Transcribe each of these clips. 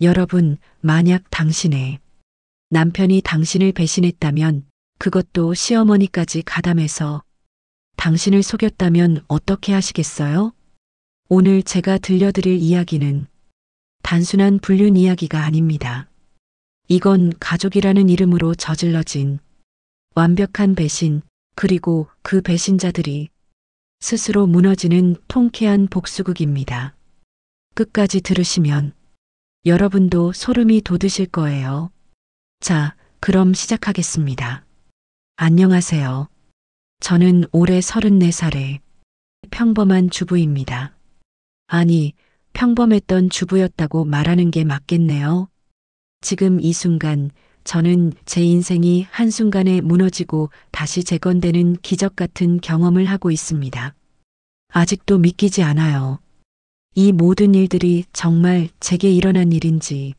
여러분, 만약 당신의 남편이 당신을 배신했다면, 그것도 시어머니까지 가담해서 당신을 속였다면 어떻게 하시겠어요? 오늘 제가 들려드릴 이야기는 단순한 불륜 이야기가 아닙니다. 이건 가족이라는 이름으로 저질러진 완벽한 배신, 그리고 그 배신자들이 스스로 무너지는 통쾌한 복수극입니다. 끝까지 들으시면 여러분도 소름이 돋으실 거예요. 자, 그럼 시작하겠습니다. 안녕하세요. 저는 올해 34살의 평범한 주부입니다. 아니, 평범했던 주부였다고 말하는 게 맞겠네요. 지금 이 순간 저는 제 인생이 한순간에 무너지고 다시 재건되는 기적 같은 경험을 하고 있습니다. 아직도 믿기지 않아요. 이 모든 일들이 정말 제게 일어난 일인지,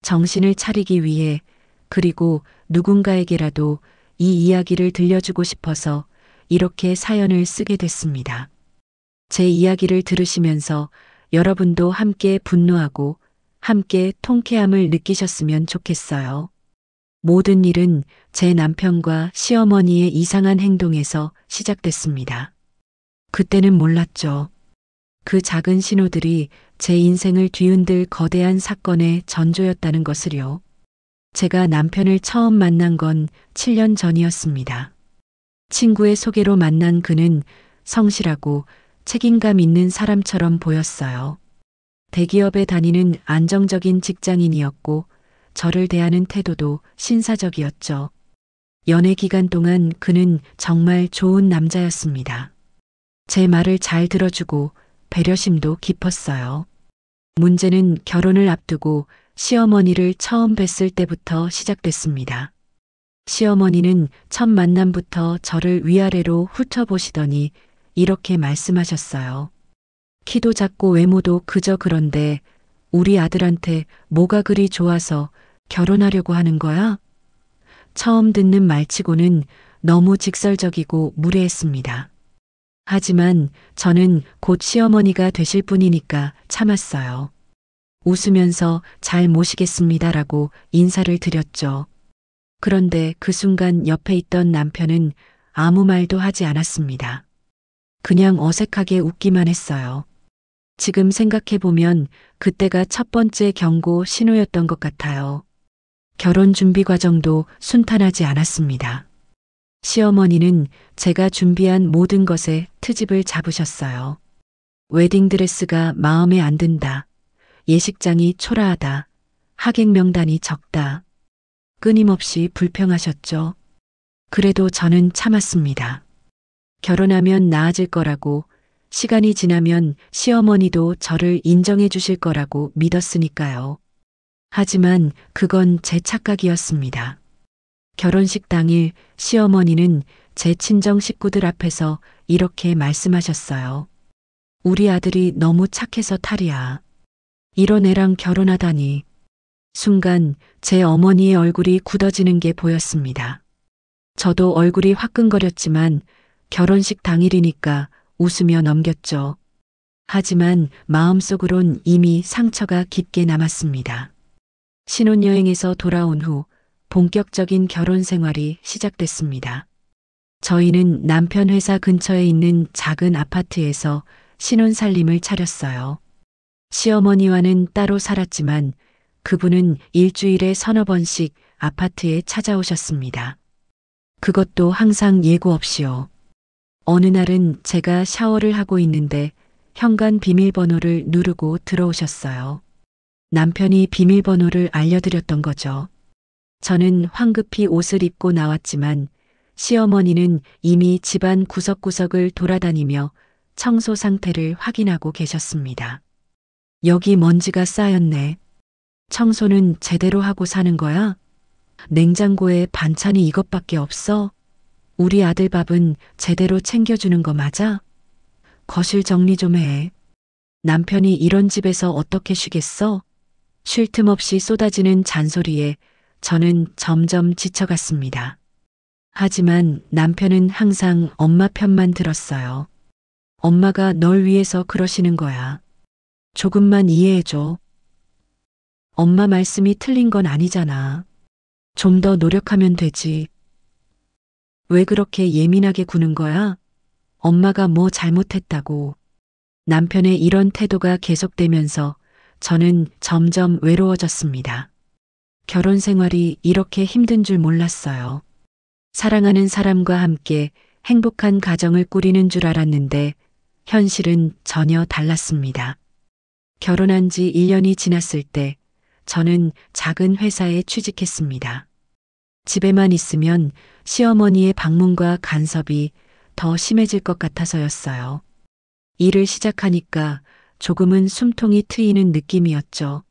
정신을 차리기 위해, 그리고 누군가에게라도 이 이야기를 들려주고 싶어서 이렇게 사연을 쓰게 됐습니다. 제 이야기를 들으시면서 여러분도 함께 분노하고 함께 통쾌함을 느끼셨으면 좋겠어요. 모든 일은 제 남편과 시어머니의 이상한 행동에서 시작됐습니다. 그때는 몰랐죠. 그 작은 신호들이 제 인생을 뒤흔들 거대한 사건의 전조였다는 것을요. 제가 남편을 처음 만난 건 7년 전이었습니다. 친구의 소개로 만난 그는 성실하고 책임감 있는 사람처럼 보였어요. 대기업에 다니는 안정적인 직장인이었고 저를 대하는 태도도 신사적이었죠. 연애 기간 동안 그는 정말 좋은 남자였습니다. 제 말을 잘 들어주고 배려심도 깊었어요. 문제는 결혼을 앞두고 시어머니를 처음 뵀을 때부터 시작됐습니다. 시어머니는 첫 만남부터 저를 위아래로 훑어보시더니 이렇게 말씀하셨어요. 키도 작고 외모도 그저 그런데 우리 아들한테 뭐가 그리 좋아서 결혼하려고 하는 거야? 처음 듣는 말치고는 너무 직설적이고 무례했습니다. 하지만 저는 곧 시어머니가 되실 분이니까 참았어요. 웃으면서 잘 모시겠습니다라고 인사를 드렸죠. 그런데 그 순간 옆에 있던 남편은 아무 말도 하지 않았습니다. 그냥 어색하게 웃기만 했어요. 지금 생각해보면 그때가 첫 번째 경고 신호였던 것 같아요. 결혼 준비 과정도 순탄하지 않았습니다. 시어머니는 제가 준비한 모든 것에 트집을 잡으셨어요. 웨딩드레스가 마음에 안 든다. 예식장이 초라하다. 하객 명단이 적다. 끊임없이 불평하셨죠. 그래도 저는 참았습니다. 결혼하면 나아질 거라고, 시간이 지나면 시어머니도 저를 인정해 주실 거라고 믿었으니까요. 하지만 그건 제 착각이었습니다. 결혼식 당일 시어머니는 제 친정 식구들 앞에서 이렇게 말씀하셨어요. 우리 아들이 너무 착해서 탈이야. 이런 애랑 결혼하다니. 순간 제 어머니의 얼굴이 굳어지는 게 보였습니다. 저도 얼굴이 화끈거렸지만 결혼식 당일이니까 웃으며 넘겼죠. 하지만 마음속으론 이미 상처가 깊게 남았습니다. 신혼여행에서 돌아온 후 본격적인 결혼 생활이 시작됐습니다. 저희는 남편 회사 근처에 있는 작은 아파트에서 신혼 살림을 차렸어요. 시어머니와는 따로 살았지만 그분은 일주일에 서너 번씩 아파트에 찾아오셨습니다. 그것도 항상 예고 없이요. 어느 날은 제가 샤워를 하고 있는데 현관 비밀번호를 누르고 들어오셨어요. 남편이 비밀번호를 알려드렸던 거죠. 저는 황급히 옷을 입고 나왔지만 시어머니는 이미 집안 구석구석을 돌아다니며 청소 상태를 확인하고 계셨습니다. 여기 먼지가 쌓였네. 청소는 제대로 하고 사는 거야? 냉장고에 반찬이 이것밖에 없어? 우리 아들 밥은 제대로 챙겨주는 거 맞아? 거실 정리 좀 해. 남편이 이런 집에서 어떻게 쉬겠어? 쉴 틈 없이 쏟아지는 잔소리에 저는 점점 지쳐갔습니다. 하지만 남편은 항상 엄마 편만 들었어요. 엄마가 널 위해서 그러시는 거야. 조금만 이해해줘. 엄마 말씀이 틀린 건 아니잖아. 좀 더 노력하면 되지. 왜 그렇게 예민하게 구는 거야? 엄마가 뭐 잘못했다고. 남편의 이런 태도가 계속되면서 저는 점점 외로워졌습니다. 결혼 생활이 이렇게 힘든 줄 몰랐어요. 사랑하는 사람과 함께 행복한 가정을 꾸리는 줄 알았는데 현실은 전혀 달랐습니다. 결혼한 지 1년이 지났을 때 저는 작은 회사에 취직했습니다. 집에만 있으면 시어머니의 방문과 간섭이 더 심해질 것 같아서였어요. 일을 시작하니까 조금은 숨통이 트이는 느낌이었죠.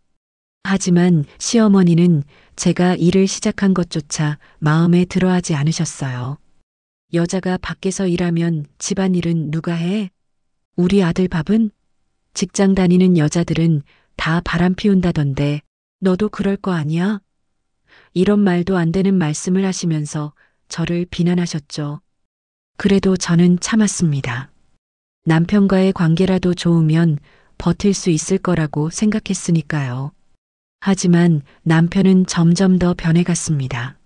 하지만 시어머니는 제가 일을 시작한 것조차 마음에 들어하지 않으셨어요. 여자가 밖에서 일하면 집안일은 누가 해? 우리 아들 밥은? 직장 다니는 여자들은 다 바람 피운다던데 너도 그럴 거 아니야? 이런 말도 안 되는 말씀을 하시면서 저를 비난하셨죠. 그래도 저는 참았습니다. 남편과의 관계라도 좋으면 버틸 수 있을 거라고 생각했으니까요. 하지만 남편은 점점 더 변해갔습니다.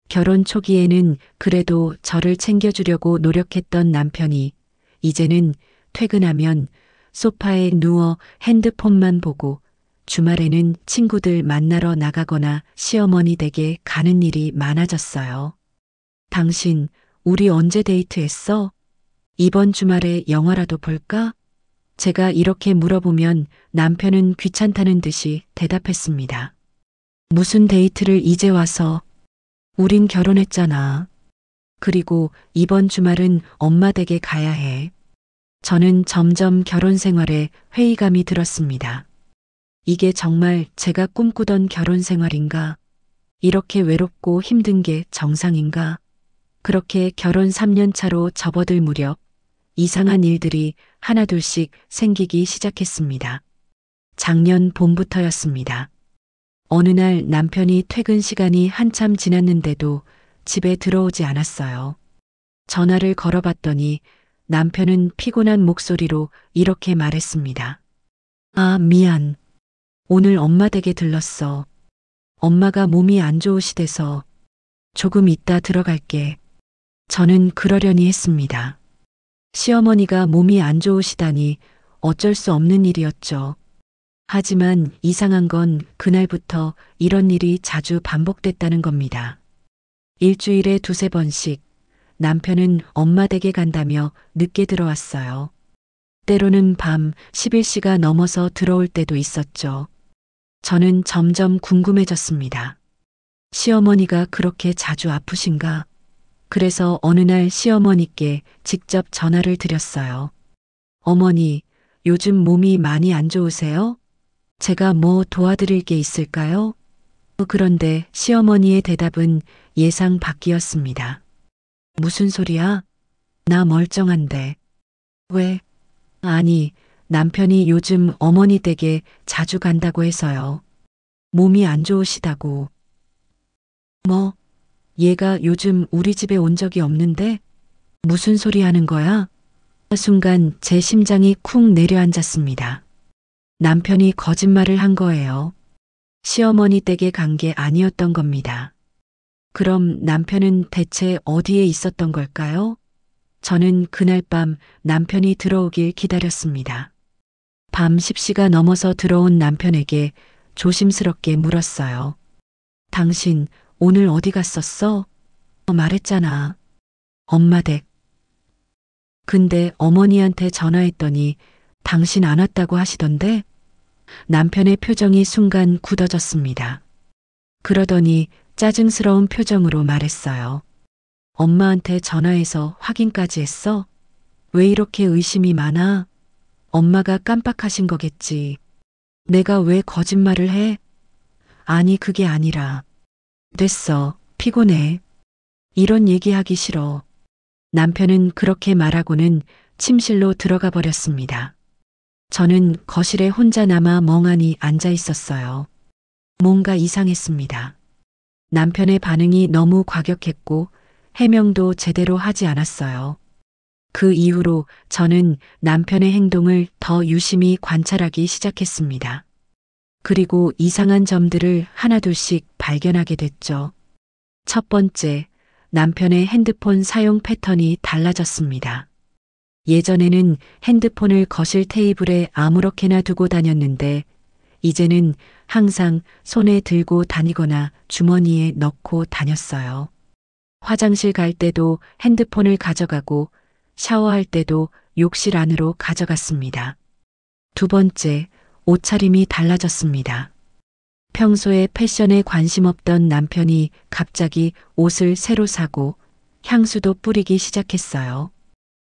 결혼 초기에는 그래도 저를 챙겨주려고 노력했던 남편이 이제는 퇴근하면 소파에 누워 핸드폰만 보고 주말에는 친구들 만나러 나가거나 시어머니 댁에 가는 일이 많아졌어요. 당신, 우리 언제 데이트했어? 이번 주말에 영화라도 볼까? 제가 이렇게 물어보면 남편은 귀찮다는 듯이 대답했습니다. 무슨 데이트를 이제 와서? 우린 결혼했잖아. 그리고 이번 주말은 엄마 댁에 가야 해. 저는 점점 결혼 생활에 회의감이 들었습니다. 이게 정말 제가 꿈꾸던 결혼 생활인가? 이렇게 외롭고 힘든 게 정상인가? 그렇게 결혼 3년 차로 접어들 무렵 이상한 일들이 하나둘씩 생기기 시작했습니다. 작년 봄부터였습니다. 어느 날 남편이 퇴근 시간이 한참 지났는데도 집에 들어오지 않았어요. 전화를 걸어봤더니 남편은 피곤한 목소리로 이렇게 말했습니다. 아, 미안. 오늘 엄마 댁에 들렀어. 엄마가 몸이 안 좋으시대서 조금 이따 들어갈게. 저는 그러려니 했습니다. 시어머니가 몸이 안 좋으시다니 어쩔 수 없는 일이었죠. 하지만 이상한 건 그날부터 이런 일이 자주 반복됐다는 겁니다. 일주일에 2~3번씩 남편은 엄마 댁에 간다며 늦게 들어왔어요. 때로는 밤 11시가 넘어서 들어올 때도 있었죠. 저는 점점 궁금해졌습니다. 시어머니가 그렇게 자주 아프신가? 그래서 어느 날 시어머니께 직접 전화를 드렸어요. 어머니, 요즘 몸이 많이 안 좋으세요? 제가 뭐 도와드릴 게 있을까요? 그런데 시어머니의 대답은 예상 밖이었습니다. 무슨 소리야? 나 멀쩡한데. 왜? 아니, 남편이 요즘 어머니 댁에 자주 간다고 해서요. 몸이 안 좋으시다고. 뭐? 얘가 요즘 우리 집에 온 적이 없는데? 무슨 소리 하는 거야? 순간 제 심장이 쿵 내려앉았습니다. 남편이 거짓말을 한 거예요. 시어머니 댁에 간 게 아니었던 겁니다. 그럼 남편은 대체 어디에 있었던 걸까요? 저는 그날 밤 남편이 들어오길 기다렸습니다. 밤 10시가 넘어서 들어온 남편에게 조심스럽게 물었어요. 당신 오늘 어디 갔었어? 말했잖아. 엄마 댁. 근데 어머니한테 전화했더니 당신 안 왔다고 하시던데? 남편의 표정이 순간 굳어졌습니다. 그러더니 짜증스러운 표정으로 말했어요. 엄마한테 전화해서 확인까지 했어? 왜 이렇게 의심이 많아? 엄마가 깜빡하신 거겠지. 내가 왜 거짓말을 해? 아니, 그게 아니라. 됐어. 피곤해. 이런 얘기하기 싫어. 남편은 그렇게 말하고는 침실로 들어가 버렸습니다. 저는 거실에 혼자 남아 멍하니 앉아 있었어요. 뭔가 이상했습니다. 남편의 반응이 너무 과격했고 해명도 제대로 하지 않았어요. 그 이후로 저는 남편의 행동을 더 유심히 관찰하기 시작했습니다. 그리고 이상한 점들을 하나둘씩 발견하게 됐죠. 첫 번째, 남편의 핸드폰 사용 패턴이 달라졌습니다. 예전에는 핸드폰을 거실 테이블에 아무렇게나 두고 다녔는데 이제는 항상 손에 들고 다니거나 주머니에 넣고 다녔어요. 화장실 갈 때도 핸드폰을 가져가고 샤워할 때도 욕실 안으로 가져갔습니다. 두 번째, 옷차림이 달라졌습니다. 평소에 패션에 관심 없던 남편이 갑자기 옷을 새로 사고 향수도 뿌리기 시작했어요.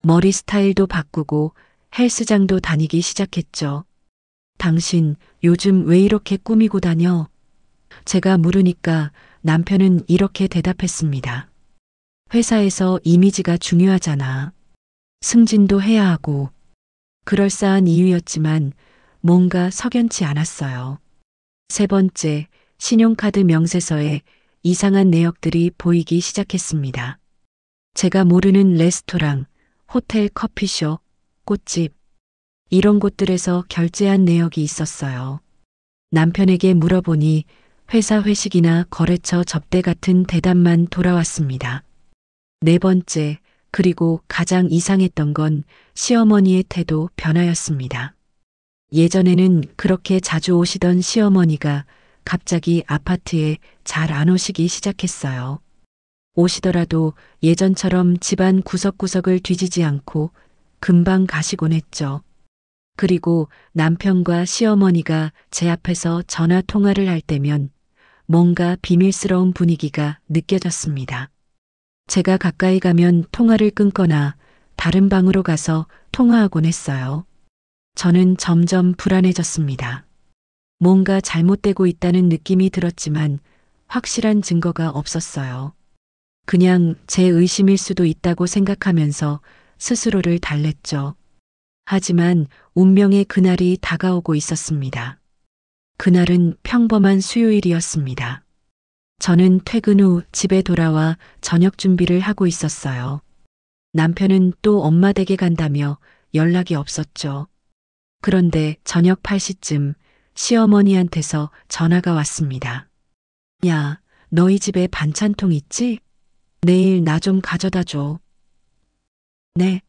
머리 스타일도 바꾸고 헬스장도 다니기 시작했죠. 당신 요즘 왜 이렇게 꾸미고 다녀? 제가 물으니까 남편은 이렇게 대답했습니다. 회사에서 이미지가 중요하잖아. 승진도 해야 하고. 그럴싸한 이유였지만 뭔가 석연치 않았어요. 세 번째, 신용카드 명세서에 이상한 내역들이 보이기 시작했습니다. 제가 모르는 레스토랑, 호텔 커피숍, 꽃집, 이런 곳들에서 결제한 내역이 있었어요. 남편에게 물어보니 회사 회식이나 거래처 접대 같은 대답만 돌아왔습니다. 네 번째, 그리고 가장 이상했던 건 시어머니의 태도 변화였습니다. 예전에는 그렇게 자주 오시던 시어머니가 갑자기 아파트에 잘 안 오시기 시작했어요. 오시더라도 예전처럼 집안 구석구석을 뒤지지 않고 금방 가시곤 했죠. 그리고 남편과 시어머니가 제 앞에서 전화 통화를 할 때면 뭔가 비밀스러운 분위기가 느껴졌습니다. 제가 가까이 가면 통화를 끊거나 다른 방으로 가서 통화하곤 했어요. 저는 점점 불안해졌습니다. 뭔가 잘못되고 있다는 느낌이 들었지만 확실한 증거가 없었어요. 그냥 제 의심일 수도 있다고 생각하면서 스스로를 달랬죠. 하지만 운명의 그날이 다가오고 있었습니다. 그날은 평범한 수요일이었습니다. 저는 퇴근 후 집에 돌아와 저녁 준비를 하고 있었어요. 남편은 또 엄마 댁에 간다며 연락이 없었죠. 그런데 저녁 8시쯤 시어머니한테서 전화가 왔습니다. 야, 너희 집에 반찬통 있지? 내일 나 좀 가져다 줘. 네.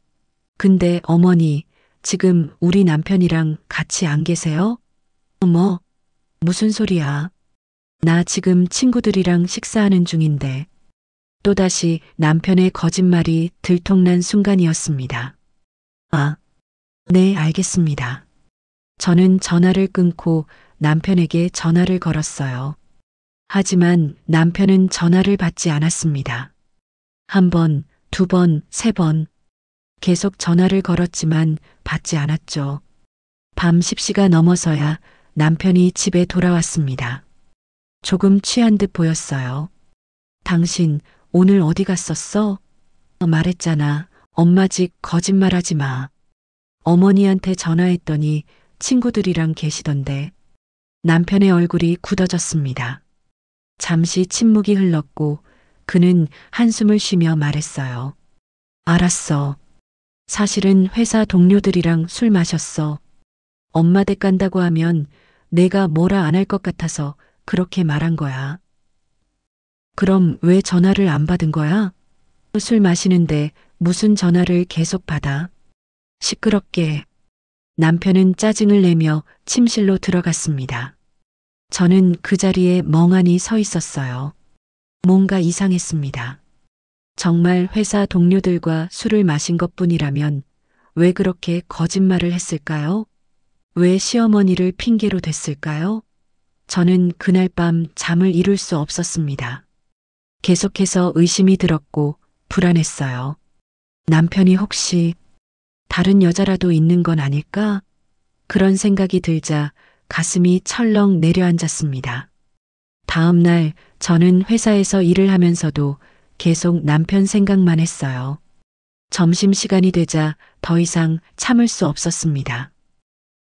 근데 어머니, 지금 우리 남편이랑 같이 안 계세요? 뭐? 무슨 소리야? 나 지금 친구들이랑 식사하는 중인데. 또다시 남편의 거짓말이 들통난 순간이었습니다. 아, 네, 알겠습니다. 저는 전화를 끊고 남편에게 전화를 걸었어요. 하지만 남편은 전화를 받지 않았습니다. 한 번, 두 번, 세 번. 계속 전화를 걸었지만 받지 않았죠. 밤 10시가 넘어서야 남편이 집에 돌아왔습니다. 조금 취한 듯 보였어요. 당신 오늘 어디 갔었어? 말했잖아. 엄마 집 거짓말하지 마. 어머니한테 전화했더니 친구들이랑 계시던데. 남편의 얼굴이 굳어졌습니다. 잠시 침묵이 흘렀고 그는 한숨을 쉬며 말했어요. 알았어. 사실은 회사 동료들이랑 술 마셨어. 엄마 댁 간다고 하면 내가 뭐라 안 할 것 같아서 그렇게 말한 거야. 그럼 왜 전화를 안 받은 거야? 술 마시는데 무슨 전화를 계속 받아? 시끄럽게. 남편은 짜증을 내며 침실로 들어갔습니다. 저는 그 자리에 멍하니 서 있었어요. 뭔가 이상했습니다. 정말 회사 동료들과 술을 마신 것뿐이라면 왜 그렇게 거짓말을 했을까요? 왜 시어머니를 핑계로 댔을까요? 저는 그날 밤 잠을 이룰 수 없었습니다. 계속해서 의심이 들었고 불안했어요. 남편이 혹시 다른 여자라도 있는 건 아닐까? 그런 생각이 들자 가슴이 철렁 내려앉았습니다. 다음 날 저는 회사에서 일을 하면서도 계속 남편 생각만 했어요. 점심시간이 되자 더 이상 참을 수 없었습니다.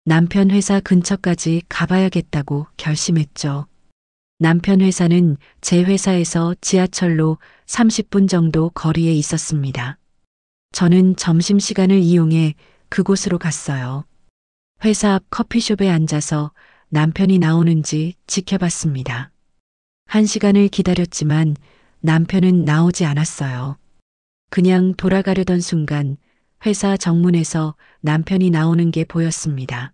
남편 회사 근처까지 가봐야겠다고 결심했죠. 남편 회사는 제 회사에서 지하철로 30분 정도 거리에 있었습니다. 저는 점심시간을 이용해 그곳으로 갔어요. 회사 앞 커피숍에 앉아서 남편이 나오는지 지켜봤습니다. 1시간을 기다렸지만 남편은 나오지 않았어요. 그냥 돌아가려던 순간 회사 정문에서 남편이 나오는 게 보였습니다.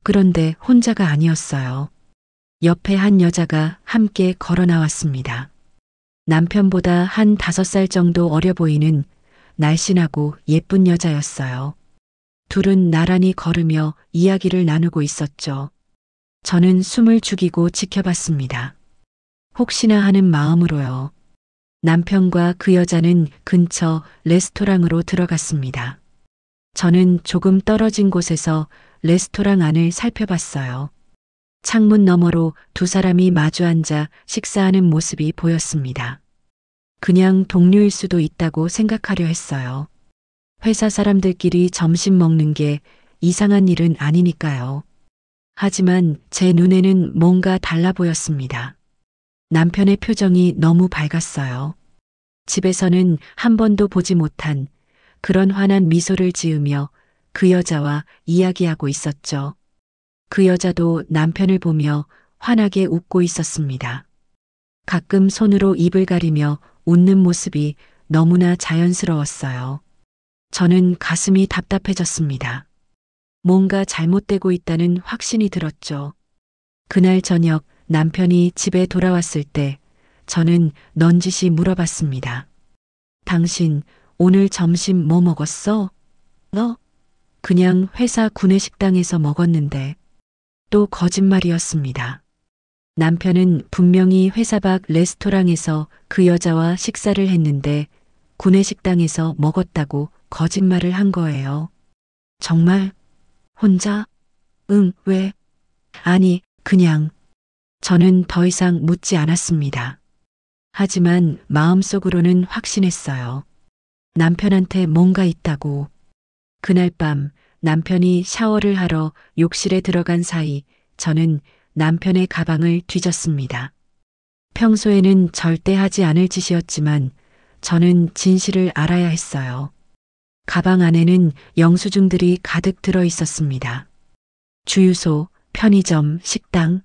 그런데 혼자가 아니었어요. 옆에 한 여자가 함께 걸어 나왔습니다. 남편보다 한 5살 정도 어려 보이는 날씬하고 예쁜 여자였어요. 둘은 나란히 걸으며 이야기를 나누고 있었죠. 저는 숨을 죽이고 지켜봤습니다. 혹시나 하는 마음으로요. 남편과 그 여자는 근처 레스토랑으로 들어갔습니다. 저는 조금 떨어진 곳에서 레스토랑 안을 살펴봤어요. 창문 너머로 두 사람이 마주 앉아 식사하는 모습이 보였습니다. 그냥 동료일 수도 있다고 생각하려 했어요. 회사 사람들끼리 점심 먹는 게 이상한 일은 아니니까요. 하지만 제 눈에는 뭔가 달라 보였습니다. 남편의 표정이 너무 밝았어요. 집에서는 한 번도 보지 못한 그런 환한 미소를 지으며 그 여자와 이야기하고 있었죠. 그 여자도 남편을 보며 환하게 웃고 있었습니다. 가끔 손으로 입을 가리며 웃는 모습이 너무나 자연스러웠어요. 저는 가슴이 답답해졌습니다. 뭔가 잘못되고 있다는 확신이 들었죠. 그날 저녁 남편이 집에 돌아왔을 때 저는 넌지시 물어봤습니다. 당신 오늘 점심 뭐 먹었어? 너? 그냥 회사 구내식당에서 먹었는데. 또 거짓말이었습니다. 남편은 분명히 회사 밖 레스토랑에서 그 여자와 식사를 했는데 구내식당에서 먹었다고 거짓말을 한 거예요. 정말? 혼자? 응, 왜? 아니, 그냥. 저는 더 이상 묻지 않았습니다. 하지만 마음속으로는 확신했어요. 남편한테 뭔가 있다고. 그날 밤 남편이 샤워를 하러 욕실에 들어간 사이 저는 남편의 가방을 뒤졌습니다. 평소에는 절대 하지 않을 짓이었지만 저는 진실을 알아야 했어요. 가방 안에는 영수증들이 가득 들어 있었습니다. 주유소, 편의점, 식당,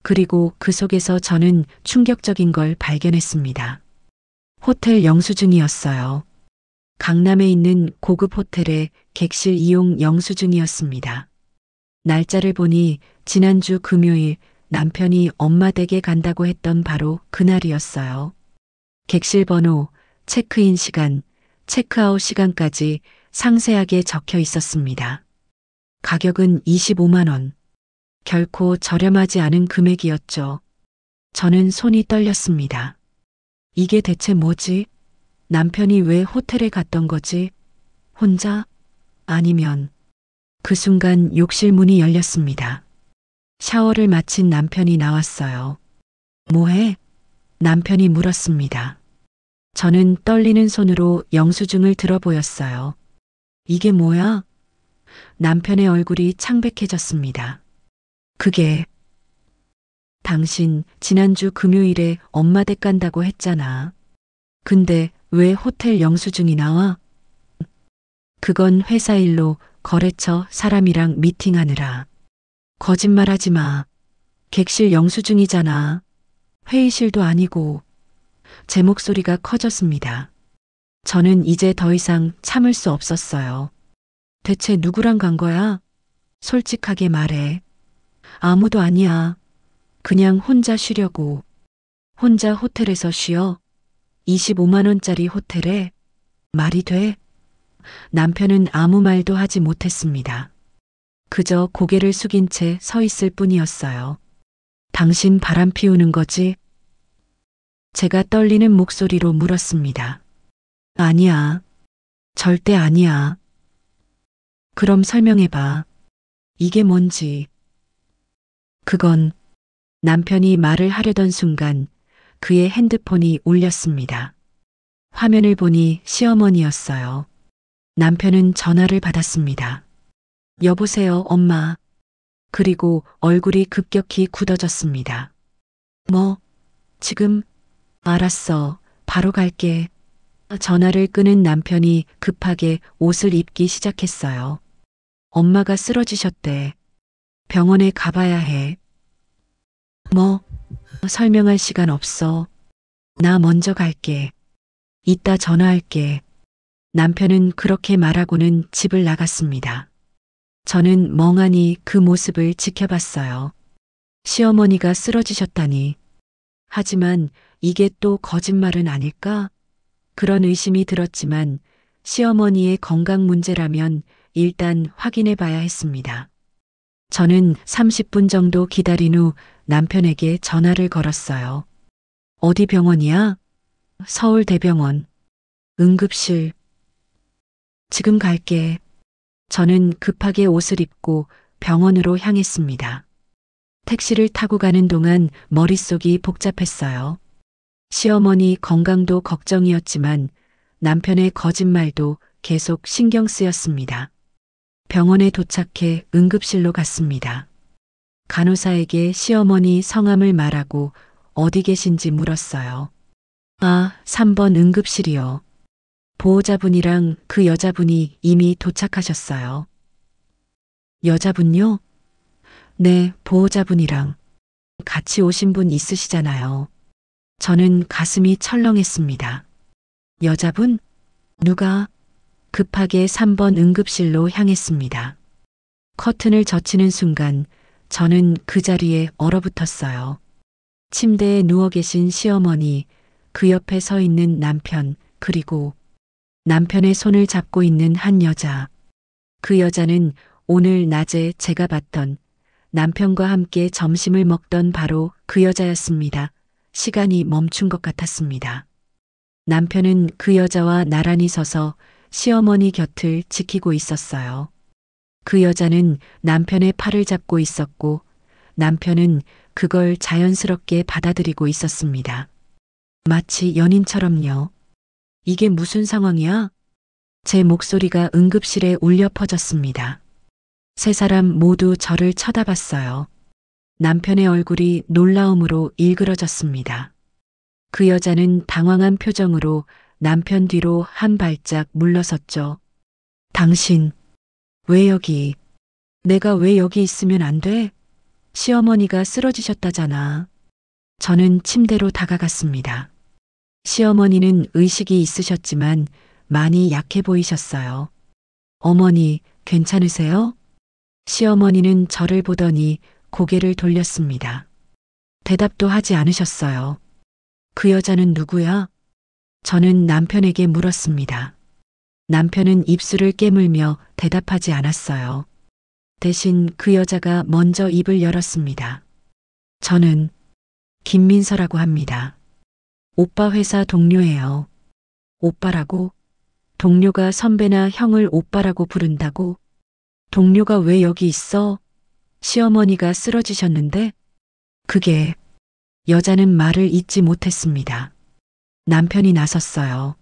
그리고 그 속에서 저는 충격적인 걸 발견했습니다. 호텔 영수증이었어요. 강남에 있는 고급 호텔의 객실 이용 영수증이었습니다. 날짜를 보니 지난주 금요일 남편이 엄마 댁에 간다고 했던 바로 그날이었어요. 객실 번호, 체크인 시간, 체크아웃 시간까지 상세하게 적혀 있었습니다. 가격은 25만 원. 결코 저렴하지 않은 금액이었죠. 저는 손이 떨렸습니다. 이게 대체 뭐지? 남편이 왜 호텔에 갔던 거지? 혼자? 아니면 그 순간 욕실 문이 열렸습니다. 샤워를 마친 남편이 나왔어요. 뭐해? 남편이 물었습니다. 저는 떨리는 손으로 영수증을 들어 보였어요. 이게 뭐야? 남편의 얼굴이 창백해졌습니다. 그게 당신 지난주 금요일에 엄마 댁 간다고 했잖아. 근데 왜 호텔 영수증이 나와? 그건 회사 일로 거래처 사람이랑 미팅하느라. 거짓말하지 마. 객실 영수증이잖아. 회의실도 아니고. 제 목소리가 커졌습니다. 저는 이제 더 이상 참을 수 없었어요. 대체 누구랑 간 거야? 솔직하게 말해. 아무도 아니야. 그냥 혼자 쉬려고. 혼자 호텔에서 쉬어? 25만 원짜리 호텔에? 말이 돼? 남편은 아무 말도 하지 못했습니다. 그저 고개를 숙인 채 서 있을 뿐이었어요. 당신 바람 피우는 거지? 제가 떨리는 목소리로 물었습니다. 아니야. 절대 아니야. 그럼 설명해봐. 이게 뭔지. 그건 남편이 말을 하려던 순간 그의 핸드폰이 울렸습니다. 화면을 보니 시어머니였어요. 남편은 전화를 받았습니다. 여보세요, 엄마. 그리고 얼굴이 급격히 굳어졌습니다. 뭐, 지금? 알았어. 바로 갈게. 전화를 끊은 남편이 급하게 옷을 입기 시작했어요. 엄마가 쓰러지셨대. 병원에 가봐야 해. 뭐, 설명할 시간 없어. 나 먼저 갈게. 이따 전화할게. 남편은 그렇게 말하고는 집을 나갔습니다. 저는 멍하니 그 모습을 지켜봤어요. 시어머니가 쓰러지셨다니. 하지만 이게 또 거짓말은 아닐까? 그런 의심이 들었지만 시어머니의 건강 문제라면 일단 확인해 봐야 했습니다. 저는 30분 정도 기다린 후 남편에게 전화를 걸었어요. 어디 병원이야? 서울대병원. 응급실. 지금 갈게. 저는 급하게 옷을 입고 병원으로 향했습니다. 택시를 타고 가는 동안 머릿속이 복잡했어요. 시어머니 건강도 걱정이었지만 남편의 거짓말도 계속 신경 쓰였습니다. 병원에 도착해 응급실로 갔습니다. 간호사에게 시어머니 성함을 말하고 어디 계신지 물었어요. 아, 3번 응급실이요. 보호자분이랑 그 여자분이 이미 도착하셨어요. 여자분요? 네, 보호자분이랑 같이 오신 분 있으시잖아요. 저는 가슴이 철렁했습니다. 여자분? 누가? 급하게 3번 응급실로 향했습니다. 커튼을 젖히는 순간 저는 그 자리에 얼어붙었어요. 침대에 누워 계신 시어머니, 그 옆에 서 있는 남편, 그리고 남편의 손을 잡고 있는 한 여자. 그 여자는 오늘 낮에 제가 봤던 남편과 함께 점심을 먹던 바로 그 여자였습니다. 시간이 멈춘 것 같았습니다. 남편은 그 여자와 나란히 서서 시어머니 곁을 지키고 있었어요. 그 여자는 남편의 팔을 잡고 있었고 남편은 그걸 자연스럽게 받아들이고 있었습니다. 마치 연인처럼요. 이게 무슨 상황이야? 제 목소리가 응급실에 울려 퍼졌습니다. 세 사람 모두 저를 쳐다봤어요. 남편의 얼굴이 놀라움으로 일그러졌습니다. 그 여자는 당황한 표정으로 남편 뒤로 한 발짝 물러섰죠. 당신, 왜 여기? 내가 왜 여기 있으면 안 돼? 시어머니가 쓰러지셨다잖아. 저는 침대로 다가갔습니다. 시어머니는 의식이 있으셨지만 많이 약해 보이셨어요. 어머니, 괜찮으세요? 시어머니는 저를 보더니 고개를 돌렸습니다. 대답도 하지 않으셨어요. 그 여자는 누구야? 저는 남편에게 물었습니다. 남편은 입술을 깨물며 대답하지 않았어요. 대신 그 여자가 먼저 입을 열었습니다. 저는 김민서라고 합니다. 오빠 회사 동료예요. 오빠라고? 동료가 선배나 형을 오빠라고 부른다고? 동료가 왜 여기 있어? 시어머니가 쓰러지셨는데? 그게 여자는 말을 잇지 못했습니다. 남편이 나섰어요.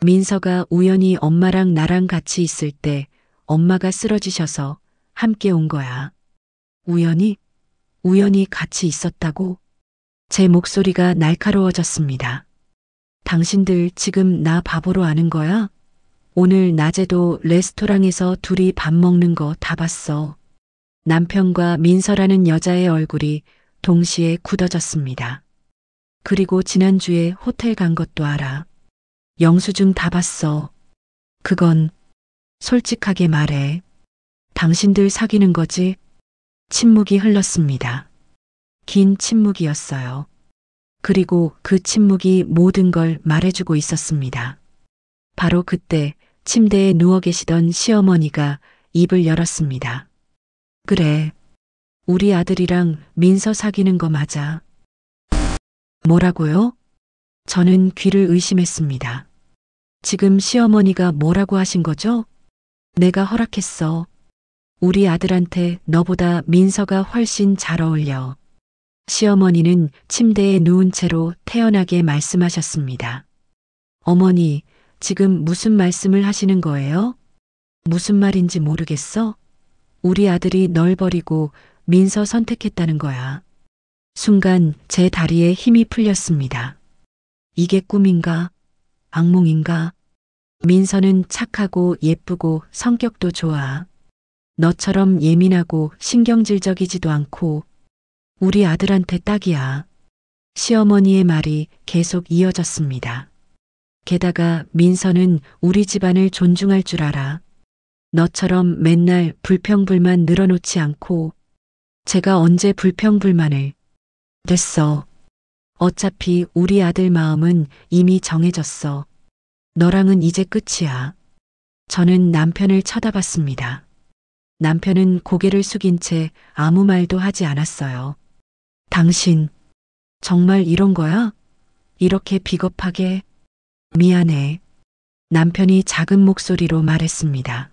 민서가 우연히 엄마랑 나랑 같이 있을 때 엄마가 쓰러지셔서 함께 온 거야. 우연히? 우연히 같이 있었다고? 제 목소리가 날카로워졌습니다. 당신들 지금 나 바보로 아는 거야? 오늘 낮에도 레스토랑에서 둘이 밥 먹는 거 다 봤어. 남편과 민서라는 여자의 얼굴이 동시에 굳어졌습니다. 그리고 지난주에 호텔 간 것도 알아. 영수증 다 봤어. 그건 솔직하게 말해. 당신들 사귀는 거지? 침묵이 흘렀습니다. 긴 침묵이었어요. 그리고 그 침묵이 모든 걸 말해주고 있었습니다. 바로 그때 침대에 누워 계시던 시어머니가 입을 열었습니다. 그래. 우리 아들이랑 민서 사귀는 거 맞아. 뭐라고요? 저는 귀를 의심했습니다. 지금 시어머니가 뭐라고 하신 거죠? 내가 허락했어. 우리 아들한테 너보다 민서가 훨씬 잘 어울려. 시어머니는 침대에 누운 채로 태연하게 말씀하셨습니다. 어머니, 지금 무슨 말씀을 하시는 거예요? 무슨 말인지 모르겠어? 우리 아들이 널 버리고 민서 선택했다는 거야. 순간 제 다리에 힘이 풀렸습니다. 이게 꿈인가? 악몽인가? 민서는 착하고 예쁘고 성격도 좋아. 너처럼 예민하고 신경질적이지도 않고 우리 아들한테 딱이야. 시어머니의 말이 계속 이어졌습니다. 게다가 민서는 우리 집안을 존중할 줄 알아. 너처럼 맨날 불평불만 늘어놓지 않고 제가 언제 불평불만을. 됐어. 어차피 우리 아들 마음은 이미 정해졌어. 너랑은 이제 끝이야. 저는 남편을 쳐다봤습니다. 남편은 고개를 숙인 채 아무 말도 하지 않았어요. 당신, 정말 이런 거야? 이렇게 비겁하게? 미안해. 남편이 작은 목소리로 말했습니다.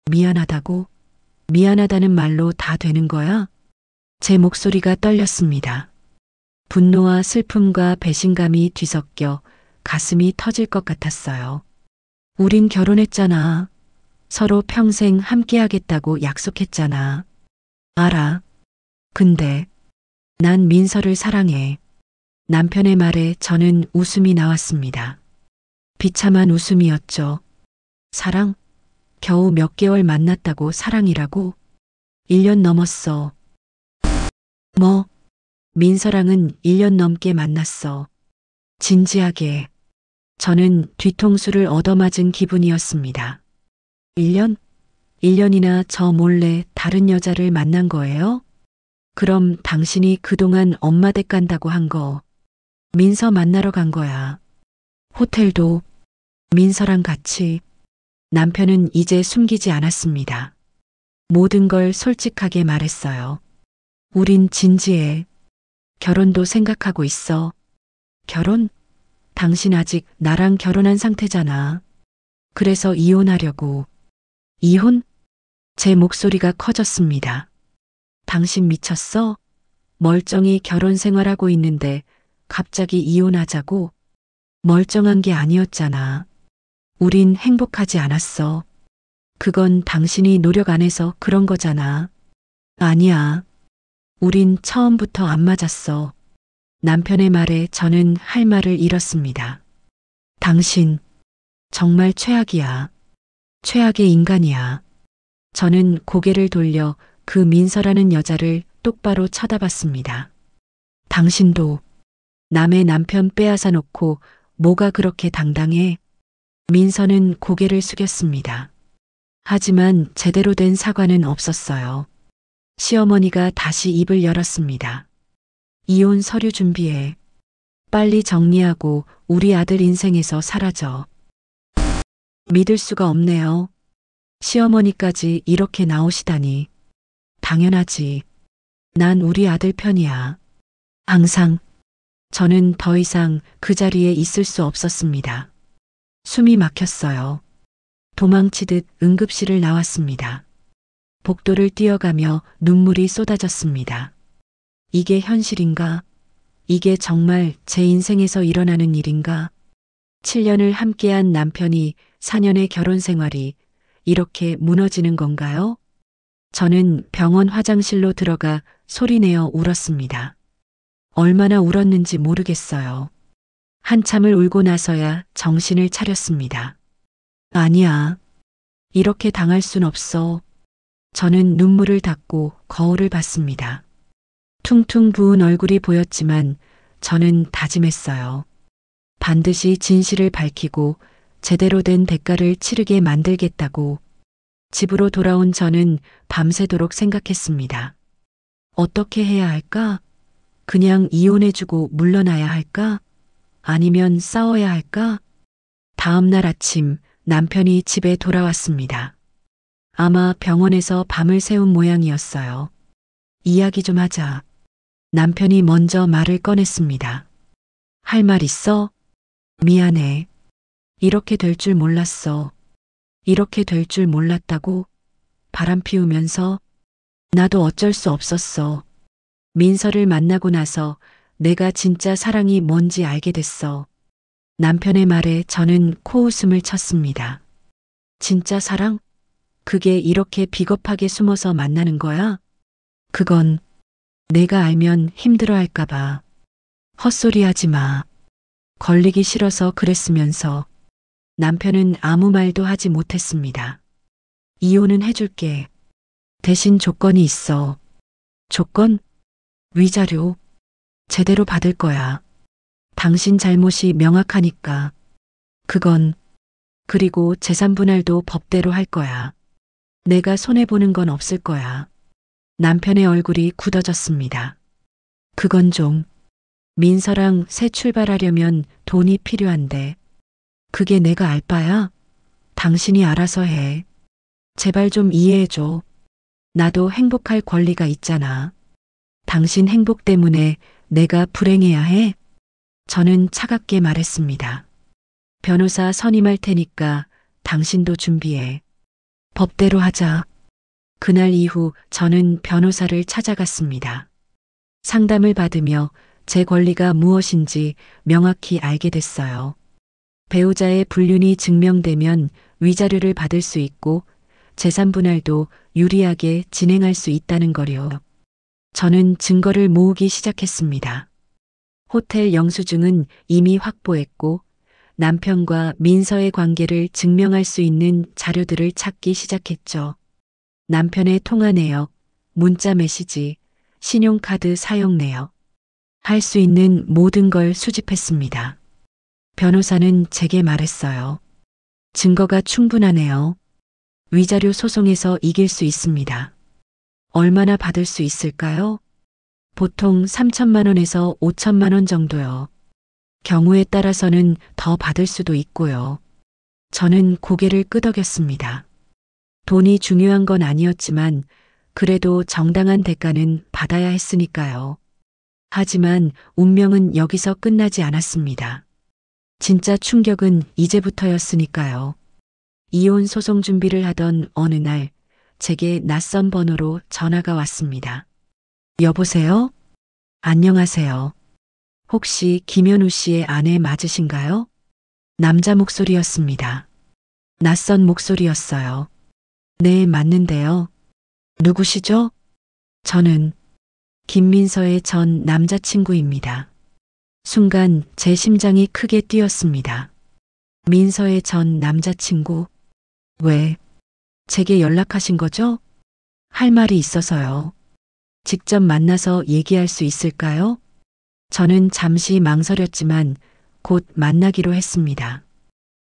미안하다고? 미안하다는 말로 다 되는 거야? 제 목소리가 떨렸습니다. 분노와 슬픔과 배신감이 뒤섞여 가슴이 터질 것 같았어요. 우린 결혼했잖아. 서로 평생 함께하겠다고 약속했잖아. 알아. 근데 난 민서를 사랑해. 남편의 말에 저는 웃음이 나왔습니다. 비참한 웃음이었죠. 사랑? 겨우 몇 개월 만났다고 사랑이라고? 1년 넘었어. 뭐? 민서랑은 1년 넘게 만났어. 진지하게. 저는 뒤통수를 얻어맞은 기분이었습니다. 1년? 1년이나 저 몰래 다른 여자를 만난 거예요? 그럼 당신이 그동안 엄마 댁 간다고 한 거 민서 만나러 간 거야. 호텔도 민서랑 같이. 남편은 이제 숨기지 않았습니다. 모든 걸 솔직하게 말했어요. 우린 진지해. 결혼도 생각하고 있어. 결혼? 당신 아직 나랑 결혼한 상태잖아. 그래서 이혼하려고. 이혼? 제 목소리가 커졌습니다. 당신 미쳤어? 멀쩡히 결혼 생활하고 있는데 갑자기 이혼하자고? 멀쩡한 게 아니었잖아. 우린 행복하지 않았어. 그건 당신이 노력 안 해서 그런 거잖아. 아니야. 우린 처음부터 안 맞았어. 남편의 말에 저는 할 말을 잃었습니다. 당신, 정말 최악이야. 최악의 인간이야. 저는 고개를 돌려 그 민서라는 여자를 똑바로 쳐다봤습니다. 당신도 남의 남편 빼앗아 놓고 뭐가 그렇게 당당해? 민서는 고개를 숙였습니다. 하지만 제대로 된 사과는 없었어요. 시어머니가 다시 입을 열었습니다. 이혼 서류 준비해. 빨리 정리하고 우리 아들 인생에서 사라져. 믿을 수가 없네요. 시어머니까지 이렇게 나오시다니. 당연하지. 난 우리 아들 편이야. 항상. 저는 더 이상 그 자리에 있을 수 없었습니다. 숨이 막혔어요. 도망치듯 응급실을 나왔습니다. 복도를 뛰어가며 눈물이 쏟아졌습니다. 이게 현실인가? 이게 정말 제 인생에서 일어나는 일인가? 7년을 함께한 남편이 4년의 결혼 생활이 이렇게 무너지는 건가요? 저는 병원 화장실로 들어가 소리내어 울었습니다. 얼마나 울었는지 모르겠어요. 한참을 울고 나서야 정신을 차렸습니다. 아니야. 이렇게 당할 순 없어. 저는 눈물을 닦고 거울을 봤습니다. 퉁퉁 부은 얼굴이 보였지만 저는 다짐했어요. 반드시 진실을 밝히고 제대로 된 대가를 치르게 만들겠다고. 집으로 돌아온 저는 밤새도록 생각했습니다. 어떻게 해야 할까? 그냥 이혼해주고 물러나야 할까? 아니면 싸워야 할까? 다음 날 아침 남편이 집에 돌아왔습니다. 아마 병원에서 밤을 새운 모양이었어요. 이야기 좀 하자. 남편이 먼저 말을 꺼냈습니다. 할 말 있어? 미안해. 이렇게 될 줄 몰랐어. 이렇게 될 줄 몰랐다고? 바람 피우면서? 나도 어쩔 수 없었어. 민서를 만나고 나서 내가 진짜 사랑이 뭔지 알게 됐어. 남편의 말에 저는 코웃음을 쳤습니다. 진짜 사랑? 그게 이렇게 비겁하게 숨어서 만나는 거야? 그건 내가 알면 힘들어 할까봐. 헛소리 하지 마. 걸리기 싫어서 그랬으면서. 남편은 아무 말도 하지 못했습니다. 이혼은 해줄게. 대신 조건이 있어. 조건? 위자료. 제대로 받을 거야. 당신 잘못이 명확하니까. 그건, 그리고 재산 분할도 법대로 할 거야. 내가 손해보는 건 없을 거야. 남편의 얼굴이 굳어졌습니다. 그건 좀, 민서랑 새 출발하려면 돈이 필요한데. 그게 내가 알 바야? 당신이 알아서 해. 제발 좀 이해해줘. 나도 행복할 권리가 있잖아. 당신 행복 때문에 내가 불행해야 해? 저는 차갑게 말했습니다. 변호사 선임할 테니까 당신도 준비해. 법대로 하자. 그날 이후 저는 변호사를 찾아갔습니다. 상담을 받으며 제 권리가 무엇인지 명확히 알게 됐어요. 배우자의 불륜이 증명되면 위자료를 받을 수 있고 재산 분할도 유리하게 진행할 수 있다는 거요. 저는 증거를 모으기 시작했습니다. 호텔 영수증은 이미 확보했고 남편과 민서의 관계를 증명할 수 있는 자료들을 찾기 시작했죠. 남편의 통화 내역, 문자 메시지, 신용카드 사용 내역. 할 수 있는 모든 걸 수집했습니다. 변호사는 제게 말했어요. 증거가 충분하네요. 위자료 소송에서 이길 수 있습니다. 얼마나 받을 수 있을까요? 보통 3천만 원에서 5천만 원 정도요. 경우에 따라서는 더 받을 수도 있고요. 저는 고개를 끄덕였습니다. 돈이 중요한 건 아니었지만 그래도 정당한 대가는 받아야 했으니까요. 하지만 운명은 여기서 끝나지 않았습니다. 진짜 충격은 이제부터였으니까요. 이혼 소송 준비를 하던 어느 날 제게 낯선 번호로 전화가 왔습니다. 여보세요? 안녕하세요. 혹시 김현우 씨의 아내 맞으신가요? 남자 목소리였습니다. 낯선 목소리였어요. 네, 맞는데요. 누구시죠? 저는 김민서의 전 남자친구입니다. 순간 제 심장이 크게 뛰었습니다. 민서의 전 남자친구? 왜? 제게 연락하신 거죠? 할 말이 있어서요. 직접 만나서 얘기할 수 있을까요? 저는 잠시 망설였지만 곧 만나기로 했습니다.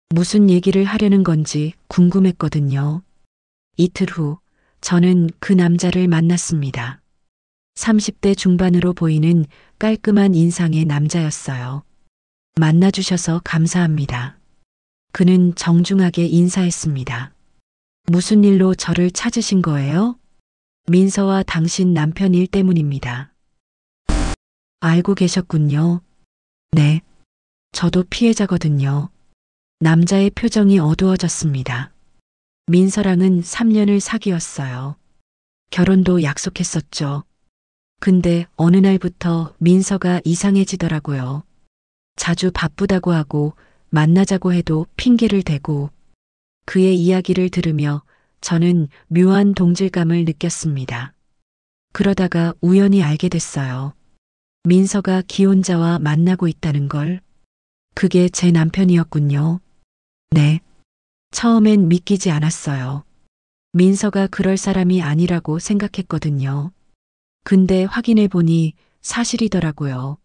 무슨 얘기를 하려는 건지 궁금했거든요. 이틀 후 저는 그 남자를 만났습니다. 30대 중반으로 보이는 깔끔한 인상의 남자였어요. 만나주셔서 감사합니다. 그는 정중하게 인사했습니다. 무슨 일로 저를 찾으신 거예요? 민서와 당신 남편 일 때문입니다. 알고 계셨군요. 네. 저도 피해자거든요. 남자의 표정이 어두워졌습니다. 민서랑은 3년을 사귀었어요. 결혼도 약속했었죠. 근데 어느 날부터 민서가 이상해지더라고요. 자주 바쁘다고 하고 만나자고 해도 핑계를 대고 그의 이야기를 들으며 저는 묘한 동질감을 느꼈습니다. 그러다가 우연히 알게 됐어요. 민서가 기혼자와 만나고 있다는 걸. 그게 제 남편이었군요. 네. 처음엔 믿기지 않았어요. 민서가 그럴 사람이 아니라고 생각했거든요. 근데 확인해 보니 사실이더라고요.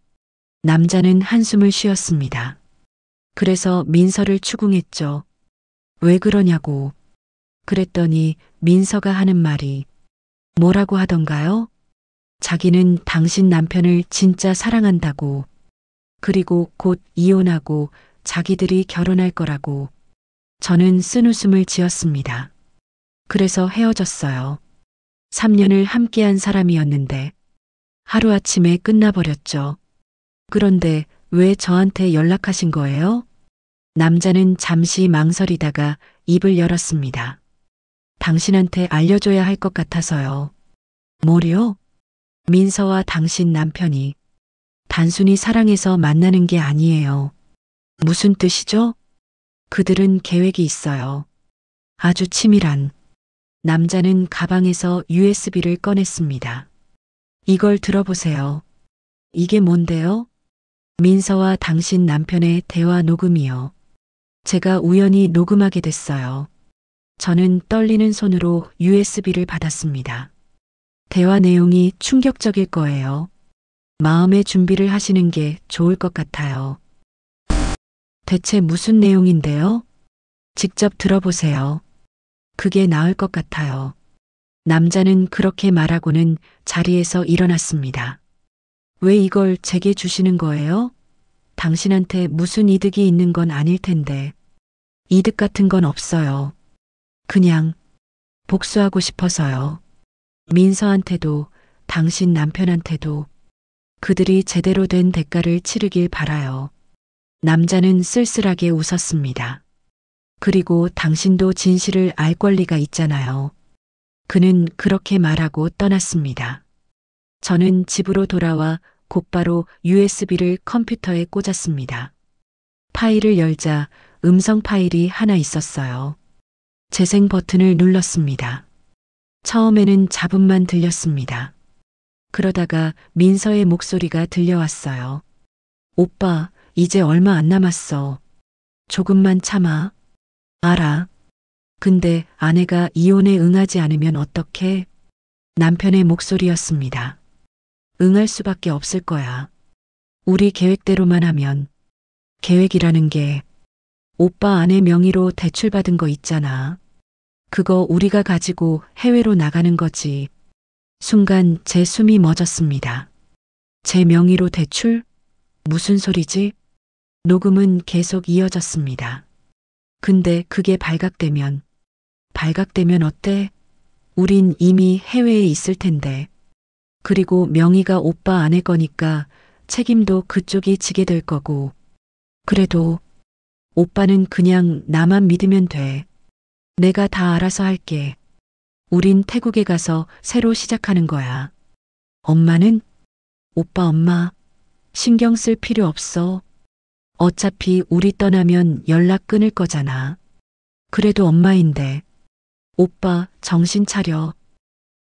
남자는 한숨을 쉬었습니다. 그래서 민서를 추궁했죠. 왜 그러냐고. 그랬더니 민서가 하는 말이 뭐라고 하던가요? 자기는 당신 남편을 진짜 사랑한다고. 그리고 곧 이혼하고 자기들이 결혼할 거라고. 저는 쓴웃음을 지었습니다. 그래서 헤어졌어요. 3년을 함께한 사람이었는데 하루아침에 끝나버렸죠. 그런데 왜 저한테 연락하신 거예요? 남자는 잠시 망설이다가 입을 열었습니다. 당신한테 알려줘야 할 것 같아서요. 뭐요? 민서와 당신 남편이 단순히 사랑해서 만나는 게 아니에요. 무슨 뜻이죠? 그들은 계획이 있어요. 아주 치밀한. 남자는 가방에서 USB를 꺼냈습니다. 이걸 들어보세요. 이게 뭔데요? 민서와 당신 남편의 대화 녹음이요. 제가 우연히 녹음하게 됐어요. 저는 떨리는 손으로 USB를 받았습니다. 대화 내용이 충격적일 거예요. 마음의 준비를 하시는 게 좋을 것 같아요. 대체 무슨 내용인데요? 직접 들어보세요. 그게 나을 것 같아요. 남자는 그렇게 말하고는 자리에서 일어났습니다. 왜 이걸 제게 주시는 거예요? 당신한테 무슨 이득이 있는 건 아닐 텐데. 이득 같은 건 없어요. 그냥 복수하고 싶어서요. 민서한테도 당신 남편한테도 그들이 제대로 된 대가를 치르길 바라요. 남자는 쓸쓸하게 웃었습니다. 그리고 당신도 진실을 알 권리가 있잖아요. 그는 그렇게 말하고 떠났습니다. 저는 집으로 돌아와 곧바로 USB를 컴퓨터에 꽂았습니다. 파일을 열자 음성 파일이 하나 있었어요. 재생 버튼을 눌렀습니다. 처음에는 잡음만 들렸습니다. 그러다가 민서의 목소리가 들려왔어요. 오빠, 이제 얼마 안 남았어. 조금만 참아. 알아. 근데 아내가 이혼에 응하지 않으면 어떡해? 남편의 목소리였습니다. 응할 수밖에 없을 거야. 우리 계획대로만 하면. 계획이라는 게 오빠 아내 명의로 대출받은 거 있잖아. 그거 우리가 가지고 해외로 나가는 거지. 순간 제 숨이 멎었습니다. 제 명의로 대출? 무슨 소리지? 녹음은 계속 이어졌습니다. 근데 그게 발각되면 어때? 우린 이미 해외에 있을 텐데. 그리고 명의가 오빠 아내 거니까 책임도 그쪽이 지게 될 거고. 그래도 오빠는 그냥 나만 믿으면 돼. 내가 다 알아서 할게. 우린 태국에 가서 새로 시작하는 거야. 엄마는? 오빠 엄마, 신경 쓸 필요 없어. 어차피 우리 떠나면 연락 끊을 거잖아. 그래도 엄마인데. 오빠, 정신 차려.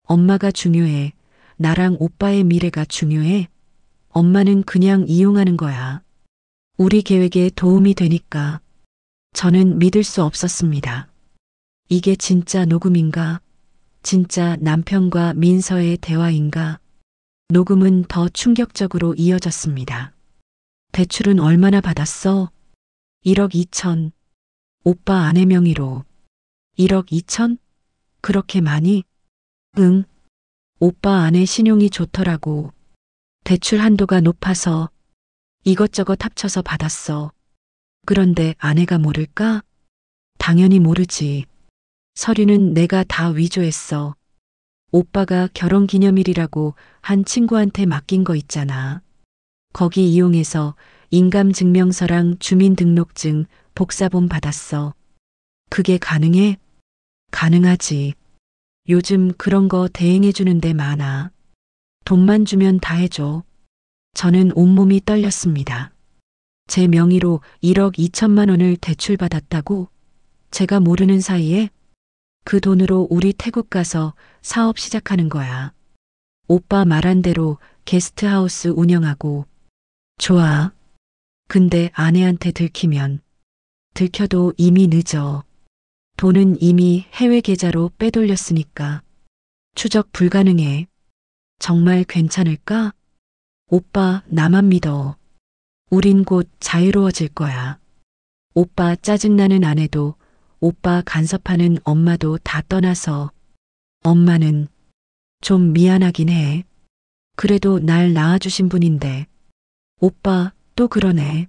엄마가 중요해. 나랑 오빠의 미래가 중요해. 엄마는 그냥 이용하는 거야. 우리 계획에 도움이 되니까. 저는 믿을 수 없었습니다. 이게 진짜 녹음인가? 진짜 남편과 민서의 대화인가? 녹음은 더 충격적으로 이어졌습니다. 대출은 얼마나 받았어? 1억 2천. 오빠 아내 명의로. 1억 2천? 그렇게 많이? 응. 오빠 아내 신용이 좋더라고. 대출 한도가 높아서 이것저것 합쳐서 받았어. 그런데 아내가 모를까? 당연히 모르지. 서류는 내가 다 위조했어. 오빠가 결혼기념일이라고 한 친구한테 맡긴 거 있잖아. 거기 이용해서 인감증명서랑 주민등록증, 복사본 받았어. 그게 가능해? 가능하지. 요즘 그런 거 대행해주는 데 많아. 돈만 주면 다 해줘. 저는 온몸이 떨렸습니다. 제 명의로 1억 2천만 원을 대출받았다고? 제가 모르는 사이에? 그 돈으로 우리 태국 가서 사업 시작하는 거야. 오빠 말한 대로 게스트하우스 운영하고. 좋아. 근데 아내한테 들키면. 들켜도 이미 늦어. 돈은 이미 해외 계좌로 빼돌렸으니까. 추적 불가능해. 정말 괜찮을까? 오빠, 나만 믿어. 우린 곧 자유로워질 거야. 오빠 짜증나는 아내도, 오빠 간섭하는 엄마도 다 떠나서. 엄마는 좀 미안하긴 해. 그래도 날 낳아주신 분인데. 오빠, 또 그러네.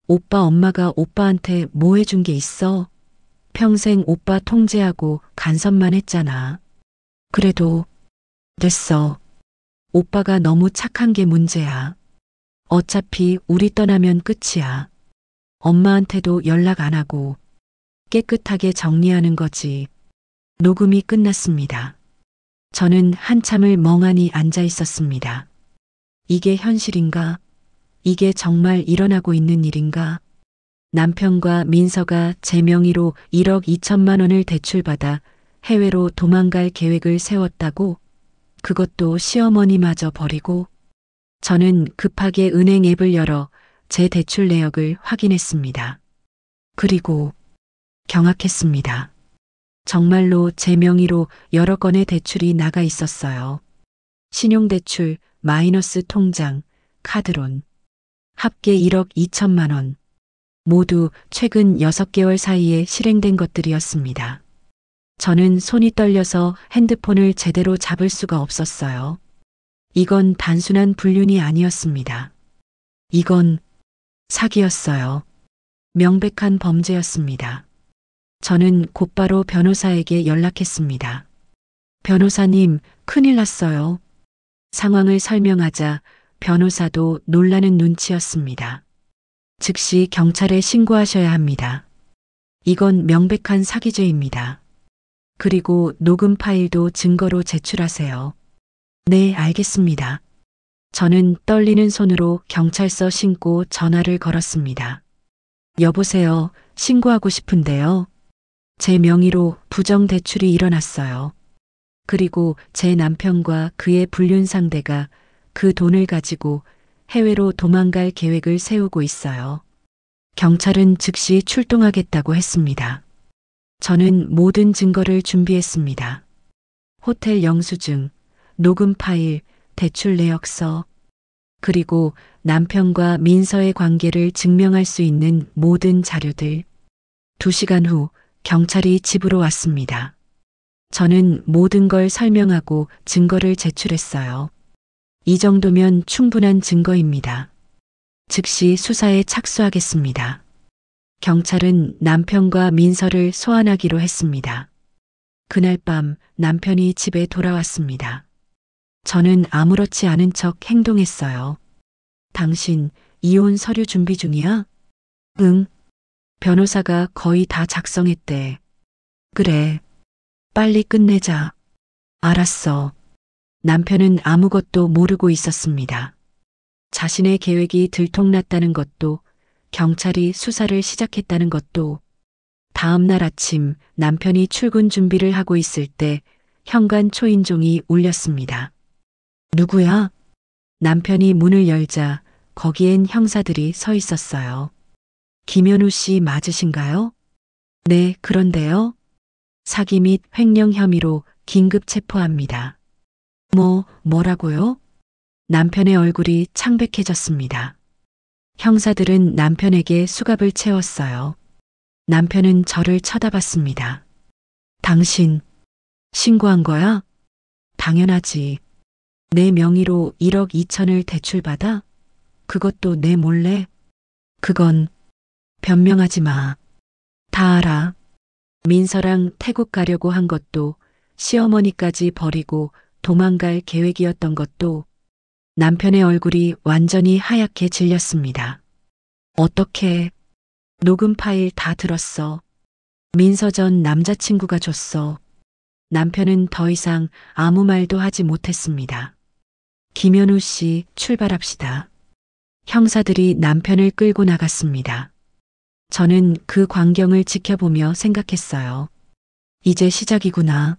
오빠 엄마가 오빠한테 뭐 해준 게 있어? 평생 오빠 통제하고 간섭만 했잖아. 그래도 됐어. 오빠가 너무 착한 게 문제야. 어차피 우리 떠나면 끝이야. 엄마한테도 연락 안 하고 깨끗하게 정리하는 거지. 녹음이 끝났습니다. 저는 한참을 멍하니 앉아 있었습니다. 이게 현실인가? 이게 정말 일어나고 있는 일인가? 남편과 민서가 제 명의로 1억 2천만 원을 대출받아 해외로 도망갈 계획을 세웠다고? 그것도 시어머니마저 버리고? 저는 급하게 은행 앱을 열어 제 대출 내역을 확인했습니다. 그리고 경악했습니다. 정말로 제 명의로 여러 건의 대출이 나가 있었어요. 신용대출, 마이너스 통장, 카드론. 합계 1억 2천만 원. 모두 최근 6개월 사이에 실행된 것들이었습니다. 저는 손이 떨려서 핸드폰을 제대로 잡을 수가 없었어요. 이건 단순한 불륜이 아니었습니다. 이건 사기였어요. 명백한 범죄였습니다. 저는 곧바로 변호사에게 연락했습니다. 변호사님, 큰일 났어요. 상황을 설명하자 변호사도 놀라는 눈치였습니다. 즉시 경찰에 신고하셔야 합니다. 이건 명백한 사기죄입니다. 그리고 녹음 파일도 증거로 제출하세요. 네, 알겠습니다. 저는 떨리는 손으로 경찰서 신고 전화를 걸었습니다. 여보세요, 신고하고 싶은데요. 제 명의로 부정대출이 일어났어요. 그리고 제 남편과 그의 불륜 상대가 그 돈을 가지고 해외로 도망갈 계획을 세우고 있어요. 경찰은 즉시 출동하겠다고 했습니다. 저는 모든 증거를 준비했습니다. 호텔 영수증, 녹음 파일, 대출 내역서, 그리고 남편과 민서의 관계를 증명할 수 있는 모든 자료들. 2시간 후 경찰이 집으로 왔습니다. 저는 모든 걸 설명하고 증거를 제출했어요. 이 정도면 충분한 증거입니다. 즉시 수사에 착수하겠습니다. 경찰은 남편과 민서를 소환하기로 했습니다. 그날 밤 남편이 집에 돌아왔습니다. 저는 아무렇지 않은 척 행동했어요. 당신 이혼 서류 준비 중이야? 응. 변호사가 거의 다 작성했대. 그래. 빨리 끝내자. 알았어. 남편은 아무것도 모르고 있었습니다. 자신의 계획이 들통났다는 것도, 경찰이 수사를 시작했다는 것도. 다음 날 아침 남편이 출근 준비를 하고 있을 때 현관 초인종이 울렸습니다. 누구야? 남편이 문을 열자 거기엔 형사들이 서 있었어요. 김현우 씨 맞으신가요? 네, 그런데요. 사기 및 횡령 혐의로 긴급 체포합니다. 뭐라고요? 남편의 얼굴이 창백해졌습니다. 형사들은 남편에게 수갑을 채웠어요. 남편은 저를 쳐다봤습니다. 당신, 신고한 거야? 당연하지. 내 명의로 1억 2천을 대출받아? 그것도 내 몰래? 그건 변명하지 마. 다 알아. 민서랑 태국 가려고 한 것도, 시어머니까지 버리고 도망갈 계획이었던 것도. 남편의 얼굴이 완전히 하얗게 질렸습니다. 어떻게? 녹음 파일 다 들었어. 민서 전 남자친구가 줬어. 남편은 더 이상 아무 말도 하지 못했습니다. 김현우 씨, 출발합시다. 형사들이 남편을 끌고 나갔습니다. 저는 그 광경을 지켜보며 생각했어요. 이제 시작이구나.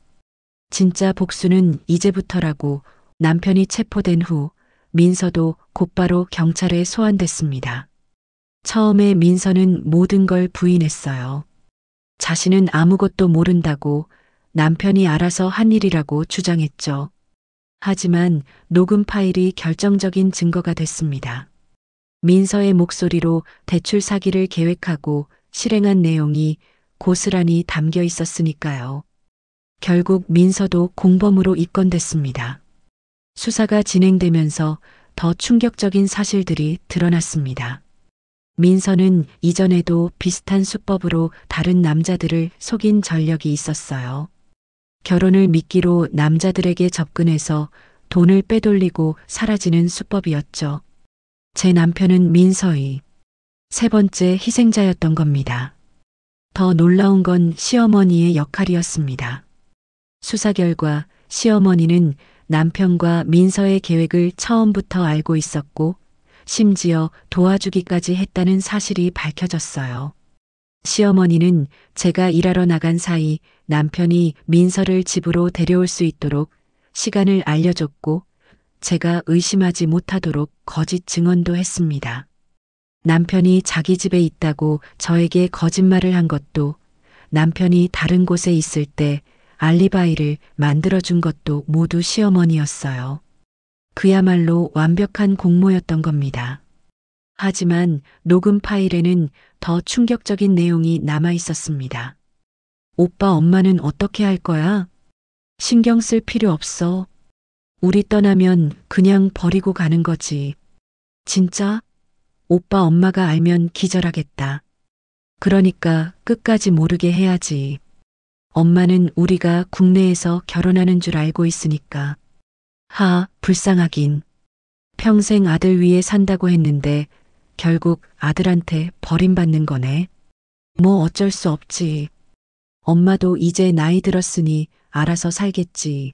진짜 복수는 이제부터라고. 남편이 체포된 후 민서도 곧바로 경찰에 소환됐습니다. 처음에 민서는 모든 걸 부인했어요. 자신은 아무것도 모른다고, 남편이 알아서 한 일이라고 주장했죠. 하지만 녹음 파일이 결정적인 증거가 됐습니다. 민서의 목소리로 대출 사기를 계획하고 실행한 내용이 고스란히 담겨 있었으니까요. 결국 민서도 공범으로 입건됐습니다. 수사가 진행되면서 더 충격적인 사실들이 드러났습니다. 민서는 이전에도 비슷한 수법으로 다른 남자들을 속인 전력이 있었어요. 결혼을 미끼로 남자들에게 접근해서 돈을 빼돌리고 사라지는 수법이었죠. 제 남편은 민서의 3번째 희생자였던 겁니다. 더 놀라운 건 시어머니의 역할이었습니다. 수사 결과 시어머니는 남편과 민서의 계획을 처음부터 알고 있었고 심지어 도와주기까지 했다는 사실이 밝혀졌어요. 시어머니는 제가 일하러 나간 사이 남편이 민서를 집으로 데려올 수 있도록 시간을 알려줬고 제가 의심하지 못하도록 거짓 증언도 했습니다. 남편이 자기 집에 있다고 저에게 거짓말을 한 것도, 남편이 다른 곳에 있을 때 알리바이를 만들어준 것도 모두 시어머니였어요. 그야말로 완벽한 공모였던 겁니다. 하지만 녹음 파일에는 더 충격적인 내용이 남아 있었습니다. 오빠 엄마는 어떻게 할 거야? 신경 쓸 필요 없어. 우리 떠나면 그냥 버리고 가는 거지. 진짜? 오빠 엄마가 알면 기절하겠다. 그러니까 끝까지 모르게 해야지. 엄마는 우리가 국내에서 결혼하는 줄 알고 있으니까. 불쌍하긴. 평생 아들 위에 산다고 했는데 결국 아들한테 버림받는 거네. 뭐 어쩔 수 없지. 엄마도 이제 나이 들었으니 알아서 살겠지.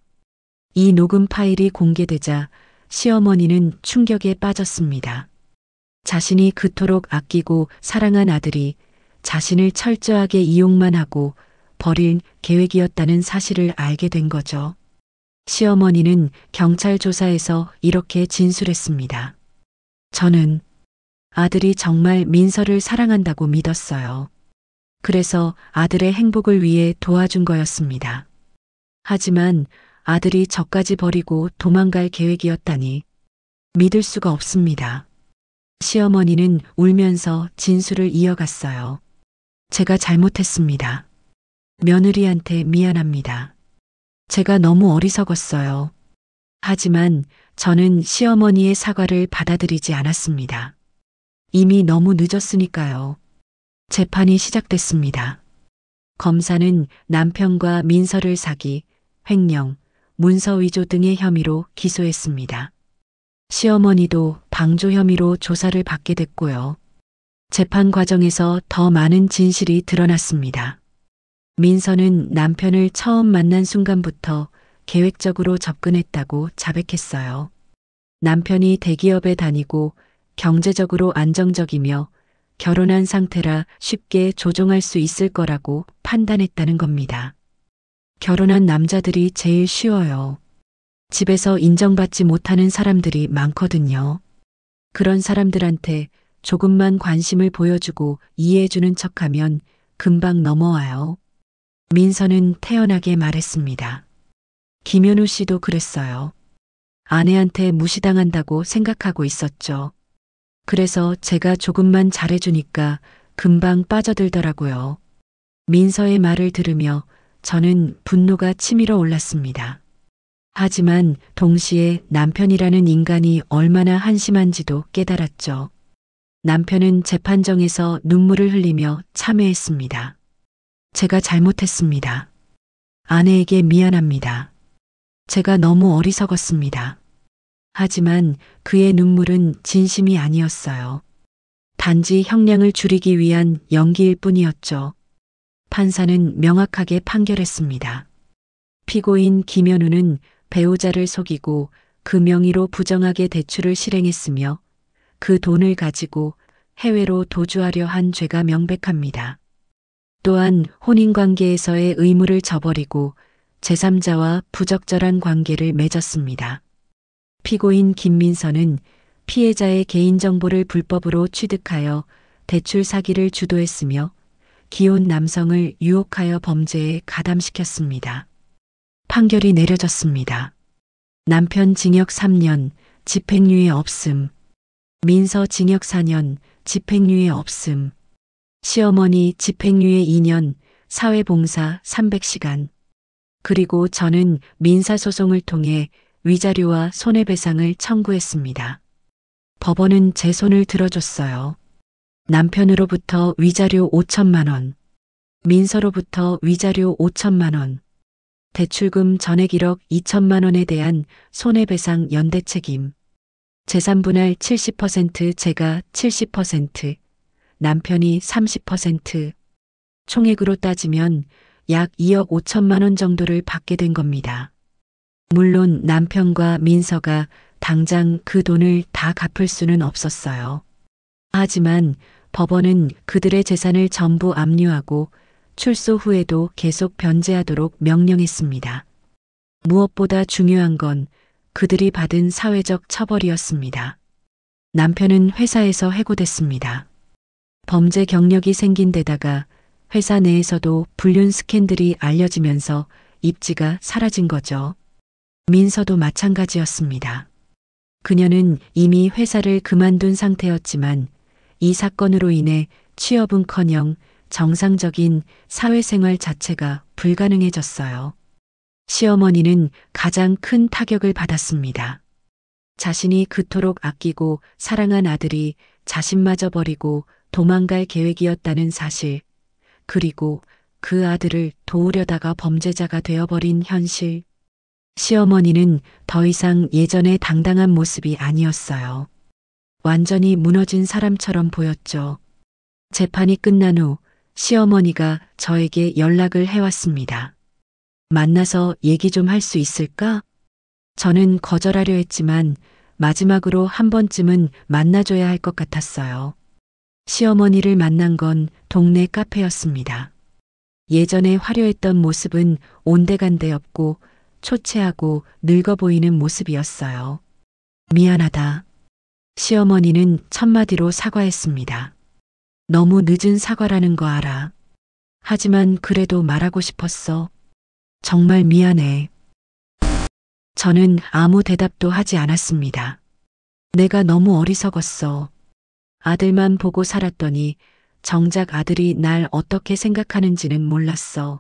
이 녹음 파일이 공개되자 시어머니는 충격에 빠졌습니다. 자신이 그토록 아끼고 사랑한 아들이 자신을 철저하게 이용만 하고 버릴 계획이었다는 사실을 알게 된 거죠. 시어머니는 경찰 조사에서 이렇게 진술했습니다. 저는 아들이 정말 민서를 사랑한다고 믿었어요. 그래서 아들의 행복을 위해 도와준 거였습니다. 하지만 아들이 저까지 버리고 도망갈 계획이었다니 믿을 수가 없습니다. 시어머니는 울면서 진술을 이어갔어요. 제가 잘못했습니다. 며느리한테 미안합니다. 제가 너무 어리석었어요. 하지만 저는 시어머니의 사과를 받아들이지 않았습니다. 이미 너무 늦었으니까요. 재판이 시작됐습니다. 검사는 남편과 민서를 사기, 횡령, 문서 위조 등의 혐의로 기소했습니다. 시어머니도 방조 혐의로 조사를 받게 됐고요. 재판 과정에서 더 많은 진실이 드러났습니다. 민서는 남편을 처음 만난 순간부터 계획적으로 접근했다고 자백했어요. 남편이 대기업에 다니고 경제적으로 안정적이며 결혼한 상태라 쉽게 조종할 수 있을 거라고 판단했다는 겁니다. 결혼한 남자들이 제일 쉬워요. 집에서 인정받지 못하는 사람들이 많거든요. 그런 사람들한테 조금만 관심을 보여주고 이해해주는 척하면 금방 넘어와요. 민서는 태연하게 말했습니다. 김현우 씨도 그랬어요. 아내한테 무시당한다고 생각하고 있었죠. 그래서 제가 조금만 잘해주니까 금방 빠져들더라고요. 민서의 말을 들으며 저는 분노가 치밀어 올랐습니다. 하지만 동시에 남편이라는 인간이 얼마나 한심한지도 깨달았죠. 남편은 재판정에서 눈물을 흘리며 참회했습니다. 제가 잘못했습니다. 아내에게 미안합니다. 제가 너무 어리석었습니다. 하지만 그의 눈물은 진심이 아니었어요. 단지 형량을 줄이기 위한 연기일 뿐이었죠. 판사는 명확하게 판결했습니다. 피고인 김현우는 배우자를 속이고 그 명의로 부정하게 대출을 실행했으며 그 돈을 가지고 해외로 도주하려 한 죄가 명백합니다. 또한 혼인관계에서의 의무를 저버리고 제3자와 부적절한 관계를 맺었습니다. 피고인 김민서는 피해자의 개인정보를 불법으로 취득하여 대출 사기를 주도했으며 기혼 남성을 유혹하여 범죄에 가담시켰습니다. 판결이 내려졌습니다. 남편 징역 3년, 집행유예 없음. 민서 징역 4년, 집행유예 없음. 시어머니 집행유예 2년, 사회봉사 300시간. 그리고 저는 민사소송을 통해 위자료와 손해배상을 청구했습니다. 법원은 제 손을 들어줬어요. 남편으로부터 위자료 5천만 원, 민서로부터 위자료 5천만 원, 대출금 전액 1억 2천만 원에 대한 손해배상 연대 책임, 재산분할 70% 제가 70%, 남편이 30%, 총액으로 따지면 약 2억 5천만 원 정도를 받게 된 겁니다. 물론 남편과 민서가 당장 그 돈을 다 갚을 수는 없었어요. 하지만 법원은 그들의 재산을 전부 압류하고 출소 후에도 계속 변제하도록 명령했습니다. 무엇보다 중요한 건 그들이 받은 사회적 처벌이었습니다. 남편은 회사에서 해고됐습니다. 범죄 경력이 생긴 데다가 회사 내에서도 불륜 스캔들이 알려지면서 입지가 사라진 거죠. 민서도 마찬가지였습니다. 그녀는 이미 회사를 그만둔 상태였지만 이 사건으로 인해 취업은커녕 정상적인 사회생활 자체가 불가능해졌어요. 시어머니는 가장 큰 타격을 받았습니다. 자신이 그토록 아끼고 사랑한 아들이 자신마저 버리고 도망갈 계획이었다는 사실, 그리고 그 아들을 도우려다가 범죄자가 되어버린 현실. 시어머니는 더 이상 예전의 당당한 모습이 아니었어요. 완전히 무너진 사람처럼 보였죠. 재판이 끝난 후 시어머니가 저에게 연락을 해왔습니다. 만나서 얘기 좀 할 수 있을까? 저는 거절하려 했지만 마지막으로 한 번쯤은 만나줘야 할 것 같았어요. 시어머니를 만난 건 동네 카페였습니다. 예전에 화려했던 모습은 온데간데 없고 초췌하고 늙어 보이는 모습이었어요. 미안하다. 시어머니는 첫마디로 사과했습니다. 너무 늦은 사과라는 거 알아. 하지만 그래도 말하고 싶었어. 정말 미안해. 저는 아무 대답도 하지 않았습니다. 내가 너무 어리석었어. 아들만 보고 살았더니 정작 아들이 날 어떻게 생각하는지는 몰랐어.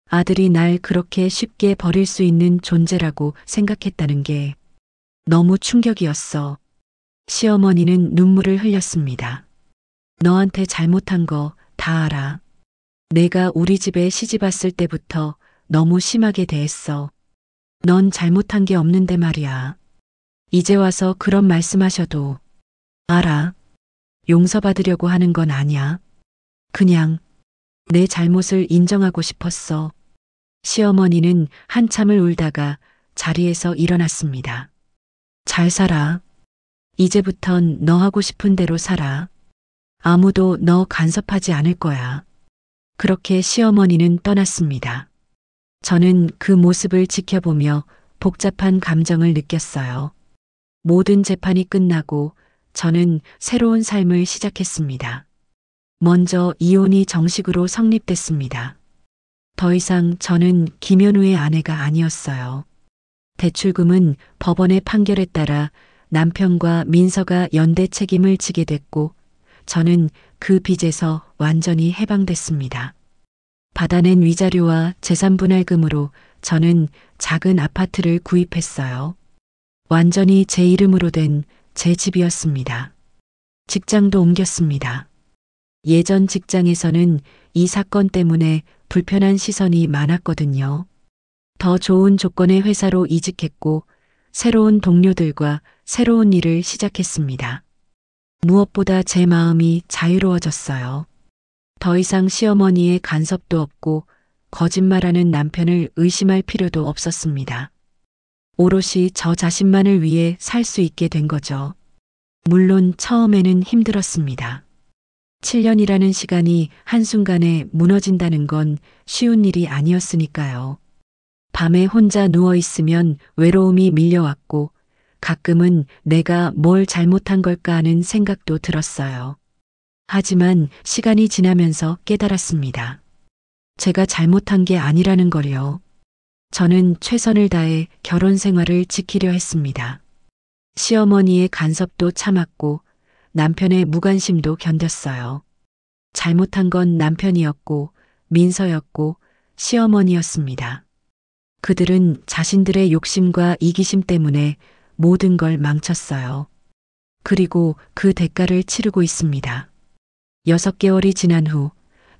아들이 날 그렇게 쉽게 버릴 수 있는 존재라고 생각했다는 게 너무 충격이었어. 시어머니는 눈물을 흘렸습니다. 너한테 잘못한 거 다 알아. 내가 우리 집에 시집 왔을 때부터 너무 심하게 대했어. 넌 잘못한 게 없는데 말이야. 이제 와서 그런 말씀하셔도 알아. 용서받으려고 하는 건 아니야. 그냥 내 잘못을 인정하고 싶었어. 시어머니는 한참을 울다가 자리에서 일어났습니다. 잘 살아. 이제부턴 너 하고 싶은 대로 살아. 아무도 너 간섭하지 않을 거야. 그렇게 시어머니는 떠났습니다. 저는 그 모습을 지켜보며 복잡한 감정을 느꼈어요. 모든 재판이 끝나고 저는 새로운 삶을 시작했습니다. 먼저 이혼이 정식으로 성립됐습니다. 더 이상 저는 김현우의 아내가 아니었어요. 대출금은 법원의 판결에 따라 남편과 민서가 연대 책임을 지게 됐고 저는 그 빚에서 완전히 해방됐습니다. 받아낸 위자료와 재산분할금으로 저는 작은 아파트를 구입했어요. 완전히 제 이름으로 된 제 집이었습니다. 직장도 옮겼습니다. 예전 직장에서는 이 사건 때문에 불편한 시선이 많았거든요. 더 좋은 조건의 회사로 이직했고 새로운 동료들과 새로운 일을 시작했습니다. 무엇보다 제 마음이 자유로워졌어요. 더 이상 시어머니의 간섭도 없고 거짓말하는 남편을 의심할 필요도 없었습니다. 오롯이 저 자신만을 위해 살 수 있게 된 거죠. 물론 처음에는 힘들었습니다. 7년이라는 시간이 한순간에 무너진다는 건 쉬운 일이 아니었으니까요. 밤에 혼자 누워있으면 외로움이 밀려왔고 가끔은 내가 뭘 잘못한 걸까 하는 생각도 들었어요. 하지만 시간이 지나면서 깨달았습니다. 제가 잘못한 게 아니라는 걸요. 저는 최선을 다해 결혼 생활을 지키려 했습니다. 시어머니의 간섭도 참았고 남편의 무관심도 견뎠어요. 잘못한 건 남편이었고 민서였고 시어머니였습니다. 그들은 자신들의 욕심과 이기심 때문에 모든 걸 망쳤어요. 그리고 그 대가를 치르고 있습니다. 6개월이 지난 후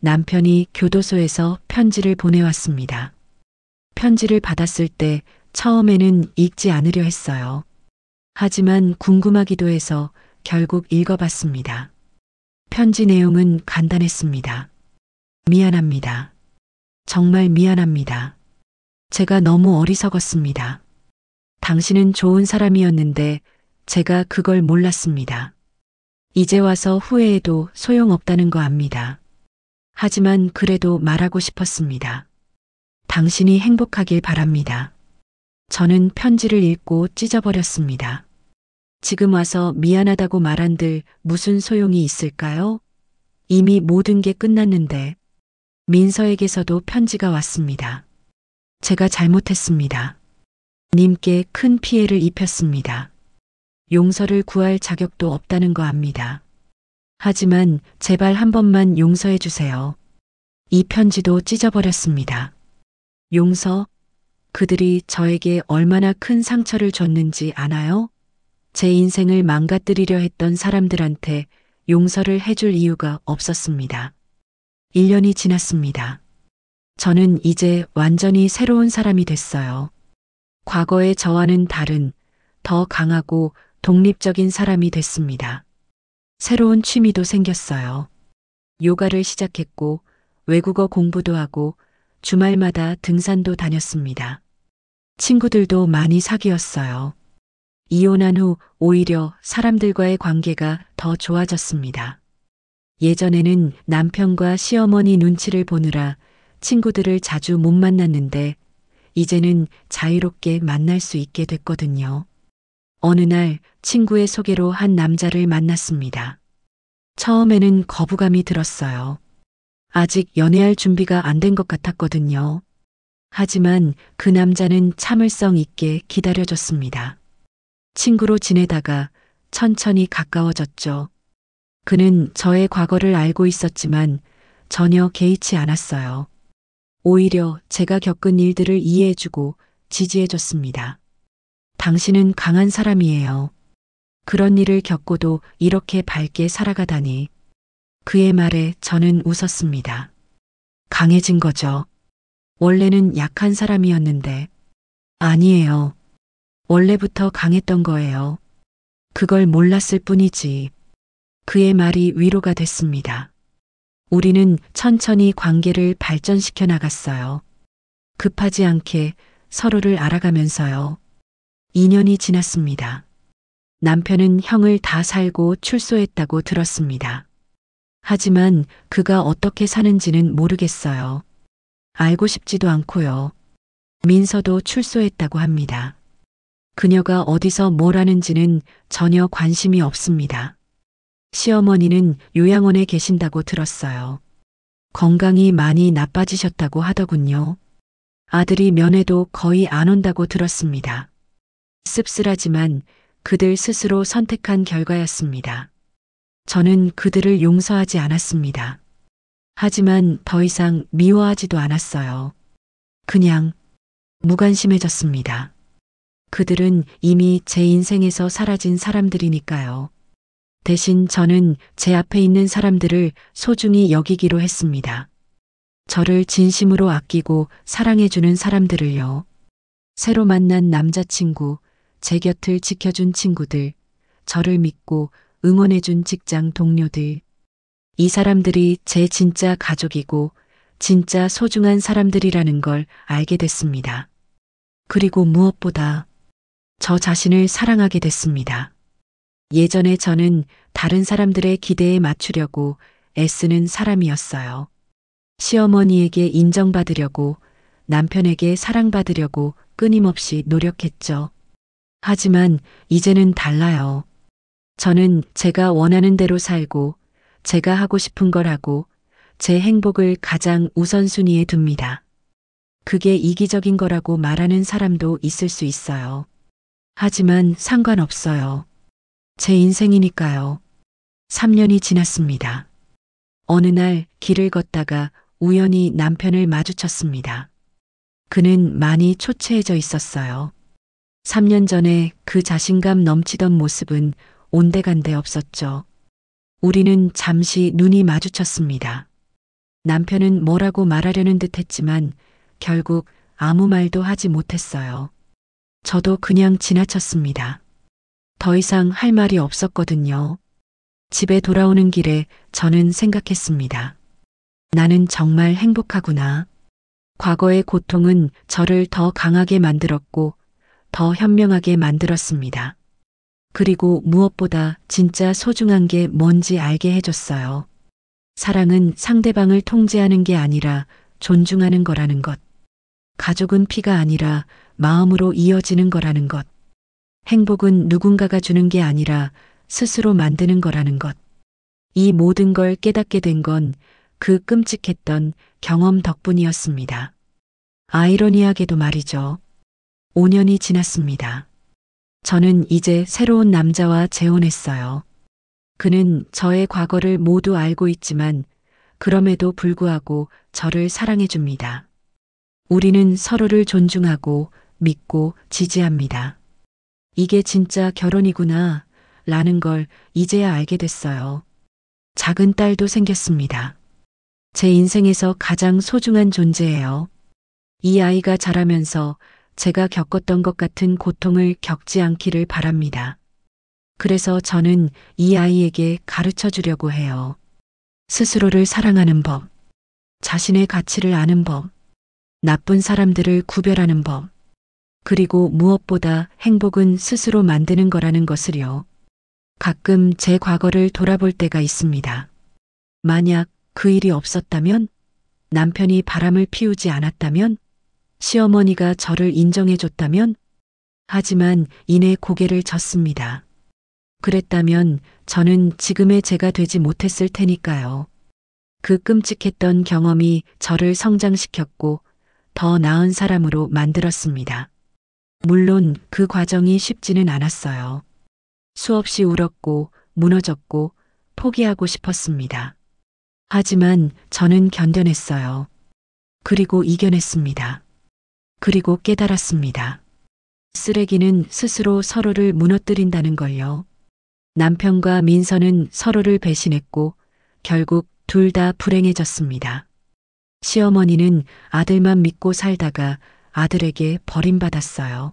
남편이 교도소에서 편지를 보내왔습니다. 편지를 받았을 때 처음에는 읽지 않으려 했어요. 하지만 궁금하기도 해서 결국 읽어봤습니다. 편지 내용은 간단했습니다. 미안합니다. 정말 미안합니다. 제가 너무 어리석었습니다. 당신은 좋은 사람이었는데 제가 그걸 몰랐습니다. 이제 와서 후회해도 소용없다는 거 압니다. 하지만 그래도 말하고 싶었습니다. 당신이 행복하길 바랍니다. 저는 편지를 읽고 찢어버렸습니다. 지금 와서 미안하다고 말한들 무슨 소용이 있을까요? 이미 모든 게 끝났는데 민서에게서도 편지가 왔습니다. 제가 잘못했습니다. 님께 큰 피해를 입혔습니다. 용서를 구할 자격도 없다는 거 압니다. 하지만 제발 한 번만 용서해 주세요. 이 편지도 찢어버렸습니다. 용서? 그들이 저에게 얼마나 큰 상처를 줬는지 아나요? 제 인생을 망가뜨리려 했던 사람들한테 용서를 해줄 이유가 없었습니다. 1년이 지났습니다. 저는 이제 완전히 새로운 사람이 됐어요. 과거의 저와는 다른, 더 강하고 독립적인 사람이 됐습니다. 새로운 취미도 생겼어요. 요가를 시작했고, 외국어 공부도 하고, 주말마다 등산도 다녔습니다. 친구들도 많이 사귀었어요. 이혼한 후 오히려 사람들과의 관계가 더 좋아졌습니다. 예전에는 남편과 시어머니 눈치를 보느라 친구들을 자주 못 만났는데 이제는 자유롭게 만날 수 있게 됐거든요. 어느 날 친구의 소개로 한 남자를 만났습니다. 처음에는 거부감이 들었어요. 아직 연애할 준비가 안 된 것 같았거든요. 하지만 그 남자는 참을성 있게 기다려줬습니다. 친구로 지내다가 천천히 가까워졌죠. 그는 저의 과거를 알고 있었지만 전혀 개의치 않았어요. 오히려 제가 겪은 일들을 이해해주고 지지해줬습니다. 당신은 강한 사람이에요. 그런 일을 겪고도 이렇게 밝게 살아가다니. 그의 말에 저는 웃었습니다. 강해진 거죠. 원래는 약한 사람이었는데. 아니에요. 원래부터 강했던 거예요. 그걸 몰랐을 뿐이지. 그의 말이 위로가 됐습니다. 우리는 천천히 관계를 발전시켜 나갔어요. 급하지 않게 서로를 알아가면서요. 2년이 지났습니다. 남편은 형을 다 살고 출소했다고 들었습니다. 하지만 그가 어떻게 사는지는 모르겠어요. 알고 싶지도 않고요. 민서도 출소했다고 합니다. 그녀가 어디서 뭘 하는지는 전혀 관심이 없습니다. 시어머니는 요양원에 계신다고 들었어요. 건강이 많이 나빠지셨다고 하더군요. 아들이 면회도 거의 안 온다고 들었습니다. 씁쓸하지만 그들 스스로 선택한 결과였습니다. 저는 그들을 용서하지 않았습니다. 하지만 더 이상 미워하지도 않았어요. 그냥 무관심해졌습니다. 그들은 이미 제 인생에서 사라진 사람들이니까요. 대신 저는 제 앞에 있는 사람들을 소중히 여기기로 했습니다. 저를 진심으로 아끼고 사랑해주는 사람들을요. 새로 만난 남자친구, 제 곁을 지켜준 친구들, 저를 믿고 응원해준 직장 동료들. 이 사람들이 제 진짜 가족이고 진짜 소중한 사람들이라는 걸 알게 됐습니다. 그리고 무엇보다 저 자신을 사랑하게 됐습니다. 예전에 저는 다른 사람들의 기대에 맞추려고 애쓰는 사람이었어요. 시어머니에게 인정받으려고, 남편에게 사랑받으려고 끊임없이 노력했죠. 하지만 이제는 달라요. 저는 제가 원하는 대로 살고, 제가 하고 싶은 걸 하고, 제 행복을 가장 우선순위에 둡니다. 그게 이기적인 거라고 말하는 사람도 있을 수 있어요. 하지만 상관없어요. 제 인생이니까요. 3년이 지났습니다. 어느 날 길을 걷다가 우연히 남편을 마주쳤습니다. 그는 많이 초췌해져 있었어요. 3년 전에 그 자신감 넘치던 모습은 온데간데 없었죠. 우리는 잠시 눈이 마주쳤습니다. 남편은 뭐라고 말하려는 듯 했지만 결국 아무 말도 하지 못했어요. 저도 그냥 지나쳤습니다. 더 이상 할 말이 없었거든요. 집에 돌아오는 길에 저는 생각했습니다. 나는 정말 행복하구나. 과거의 고통은 저를 더 강하게 만들었고 더 현명하게 만들었습니다. 그리고 무엇보다 진짜 소중한 게 뭔지 알게 해줬어요. 사랑은 상대방을 통제하는 게 아니라 존중하는 거라는 것. 가족은 피가 아니라 마음으로 이어지는 거라는 것. 행복은 누군가가 주는 게 아니라 스스로 만드는 거라는 것. 이 모든 걸 깨닫게 된 건 그 끔찍했던 경험 덕분이었습니다. 아이러니하게도 말이죠. 5년이 지났습니다. 저는 이제 새로운 남자와 재혼했어요. 그는 저의 과거를 모두 알고 있지만 그럼에도 불구하고 저를 사랑해 줍니다. 우리는 서로를 존중하고 믿고 지지합니다. 이게 진짜 결혼이구나 라는 걸 이제야 알게 됐어요. 작은 딸도 생겼습니다. 제 인생에서 가장 소중한 존재예요. 이 아이가 자라면서 제가 겪었던 것 같은 고통을 겪지 않기를 바랍니다. 그래서 저는 이 아이에게 가르쳐 주려고 해요. 스스로를 사랑하는 법, 자신의 가치를 아는 법, 나쁜 사람들을 구별하는 법, 그리고 무엇보다 행복은 스스로 만드는 거라는 것을요. 가끔 제 과거를 돌아볼 때가 있습니다. 만약 그 일이 없었다면, 남편이 바람을 피우지 않았다면, 시어머니가 저를 인정해 줬다면, 하지만 이내 고개를 젓습니다. 그랬다면 저는 지금의 제가 되지 못했을 테니까요. 그 끔찍했던 경험이 저를 성장시켰고 더 나은 사람으로 만들었습니다. 물론 그 과정이 쉽지는 않았어요. 수없이 울었고 무너졌고 포기하고 싶었습니다. 하지만 저는 견뎌냈어요. 그리고 이겨냈습니다. 그리고 깨달았습니다. 쓰레기는 스스로 서로를 무너뜨린다는 걸요. 남편과 민서는 서로를 배신했고 결국 둘 다 불행해졌습니다. 시어머니는 아들만 믿고 살다가 아들에게 버림받았어요.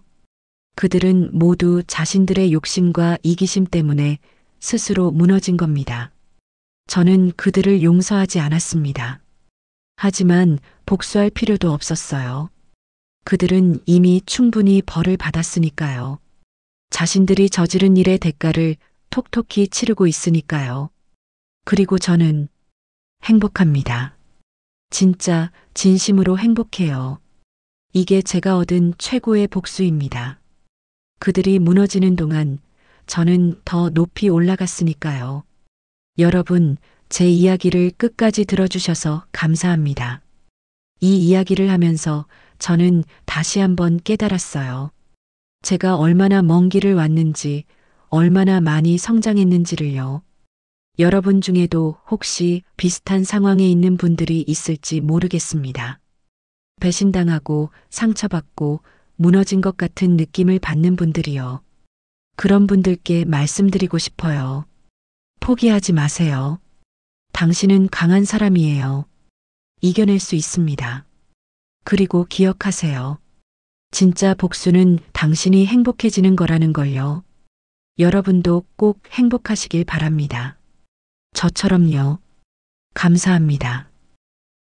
그들은 모두 자신들의 욕심과 이기심 때문에 스스로 무너진 겁니다. 저는 그들을 용서하지 않았습니다. 하지만 복수할 필요도 없었어요. 그들은 이미 충분히 벌을 받았으니까요. 자신들이 저지른 일의 대가를 톡톡히 치르고 있으니까요. 그리고 저는 행복합니다. 진짜 진심으로 행복해요. 이게 제가 얻은 최고의 복수입니다. 그들이 무너지는 동안 저는 더 높이 올라갔으니까요. 여러분, 제 이야기를 끝까지 들어주셔서 감사합니다. 이 이야기를 하면서 저는 다시 한번 깨달았어요. 제가 얼마나 먼 길을 왔는지, 얼마나 많이 성장했는지를요. 여러분 중에도 혹시 비슷한 상황에 있는 분들이 있을지 모르겠습니다. 배신당하고 상처받고 무너진 것 같은 느낌을 받는 분들이요. 그런 분들께 말씀드리고 싶어요. 포기하지 마세요. 당신은 강한 사람이에요. 이겨낼 수 있습니다. 그리고 기억하세요. 진짜 복수는 당신이 행복해지는 거라는 걸요. 여러분도 꼭 행복하시길 바랍니다. 저처럼요. 감사합니다.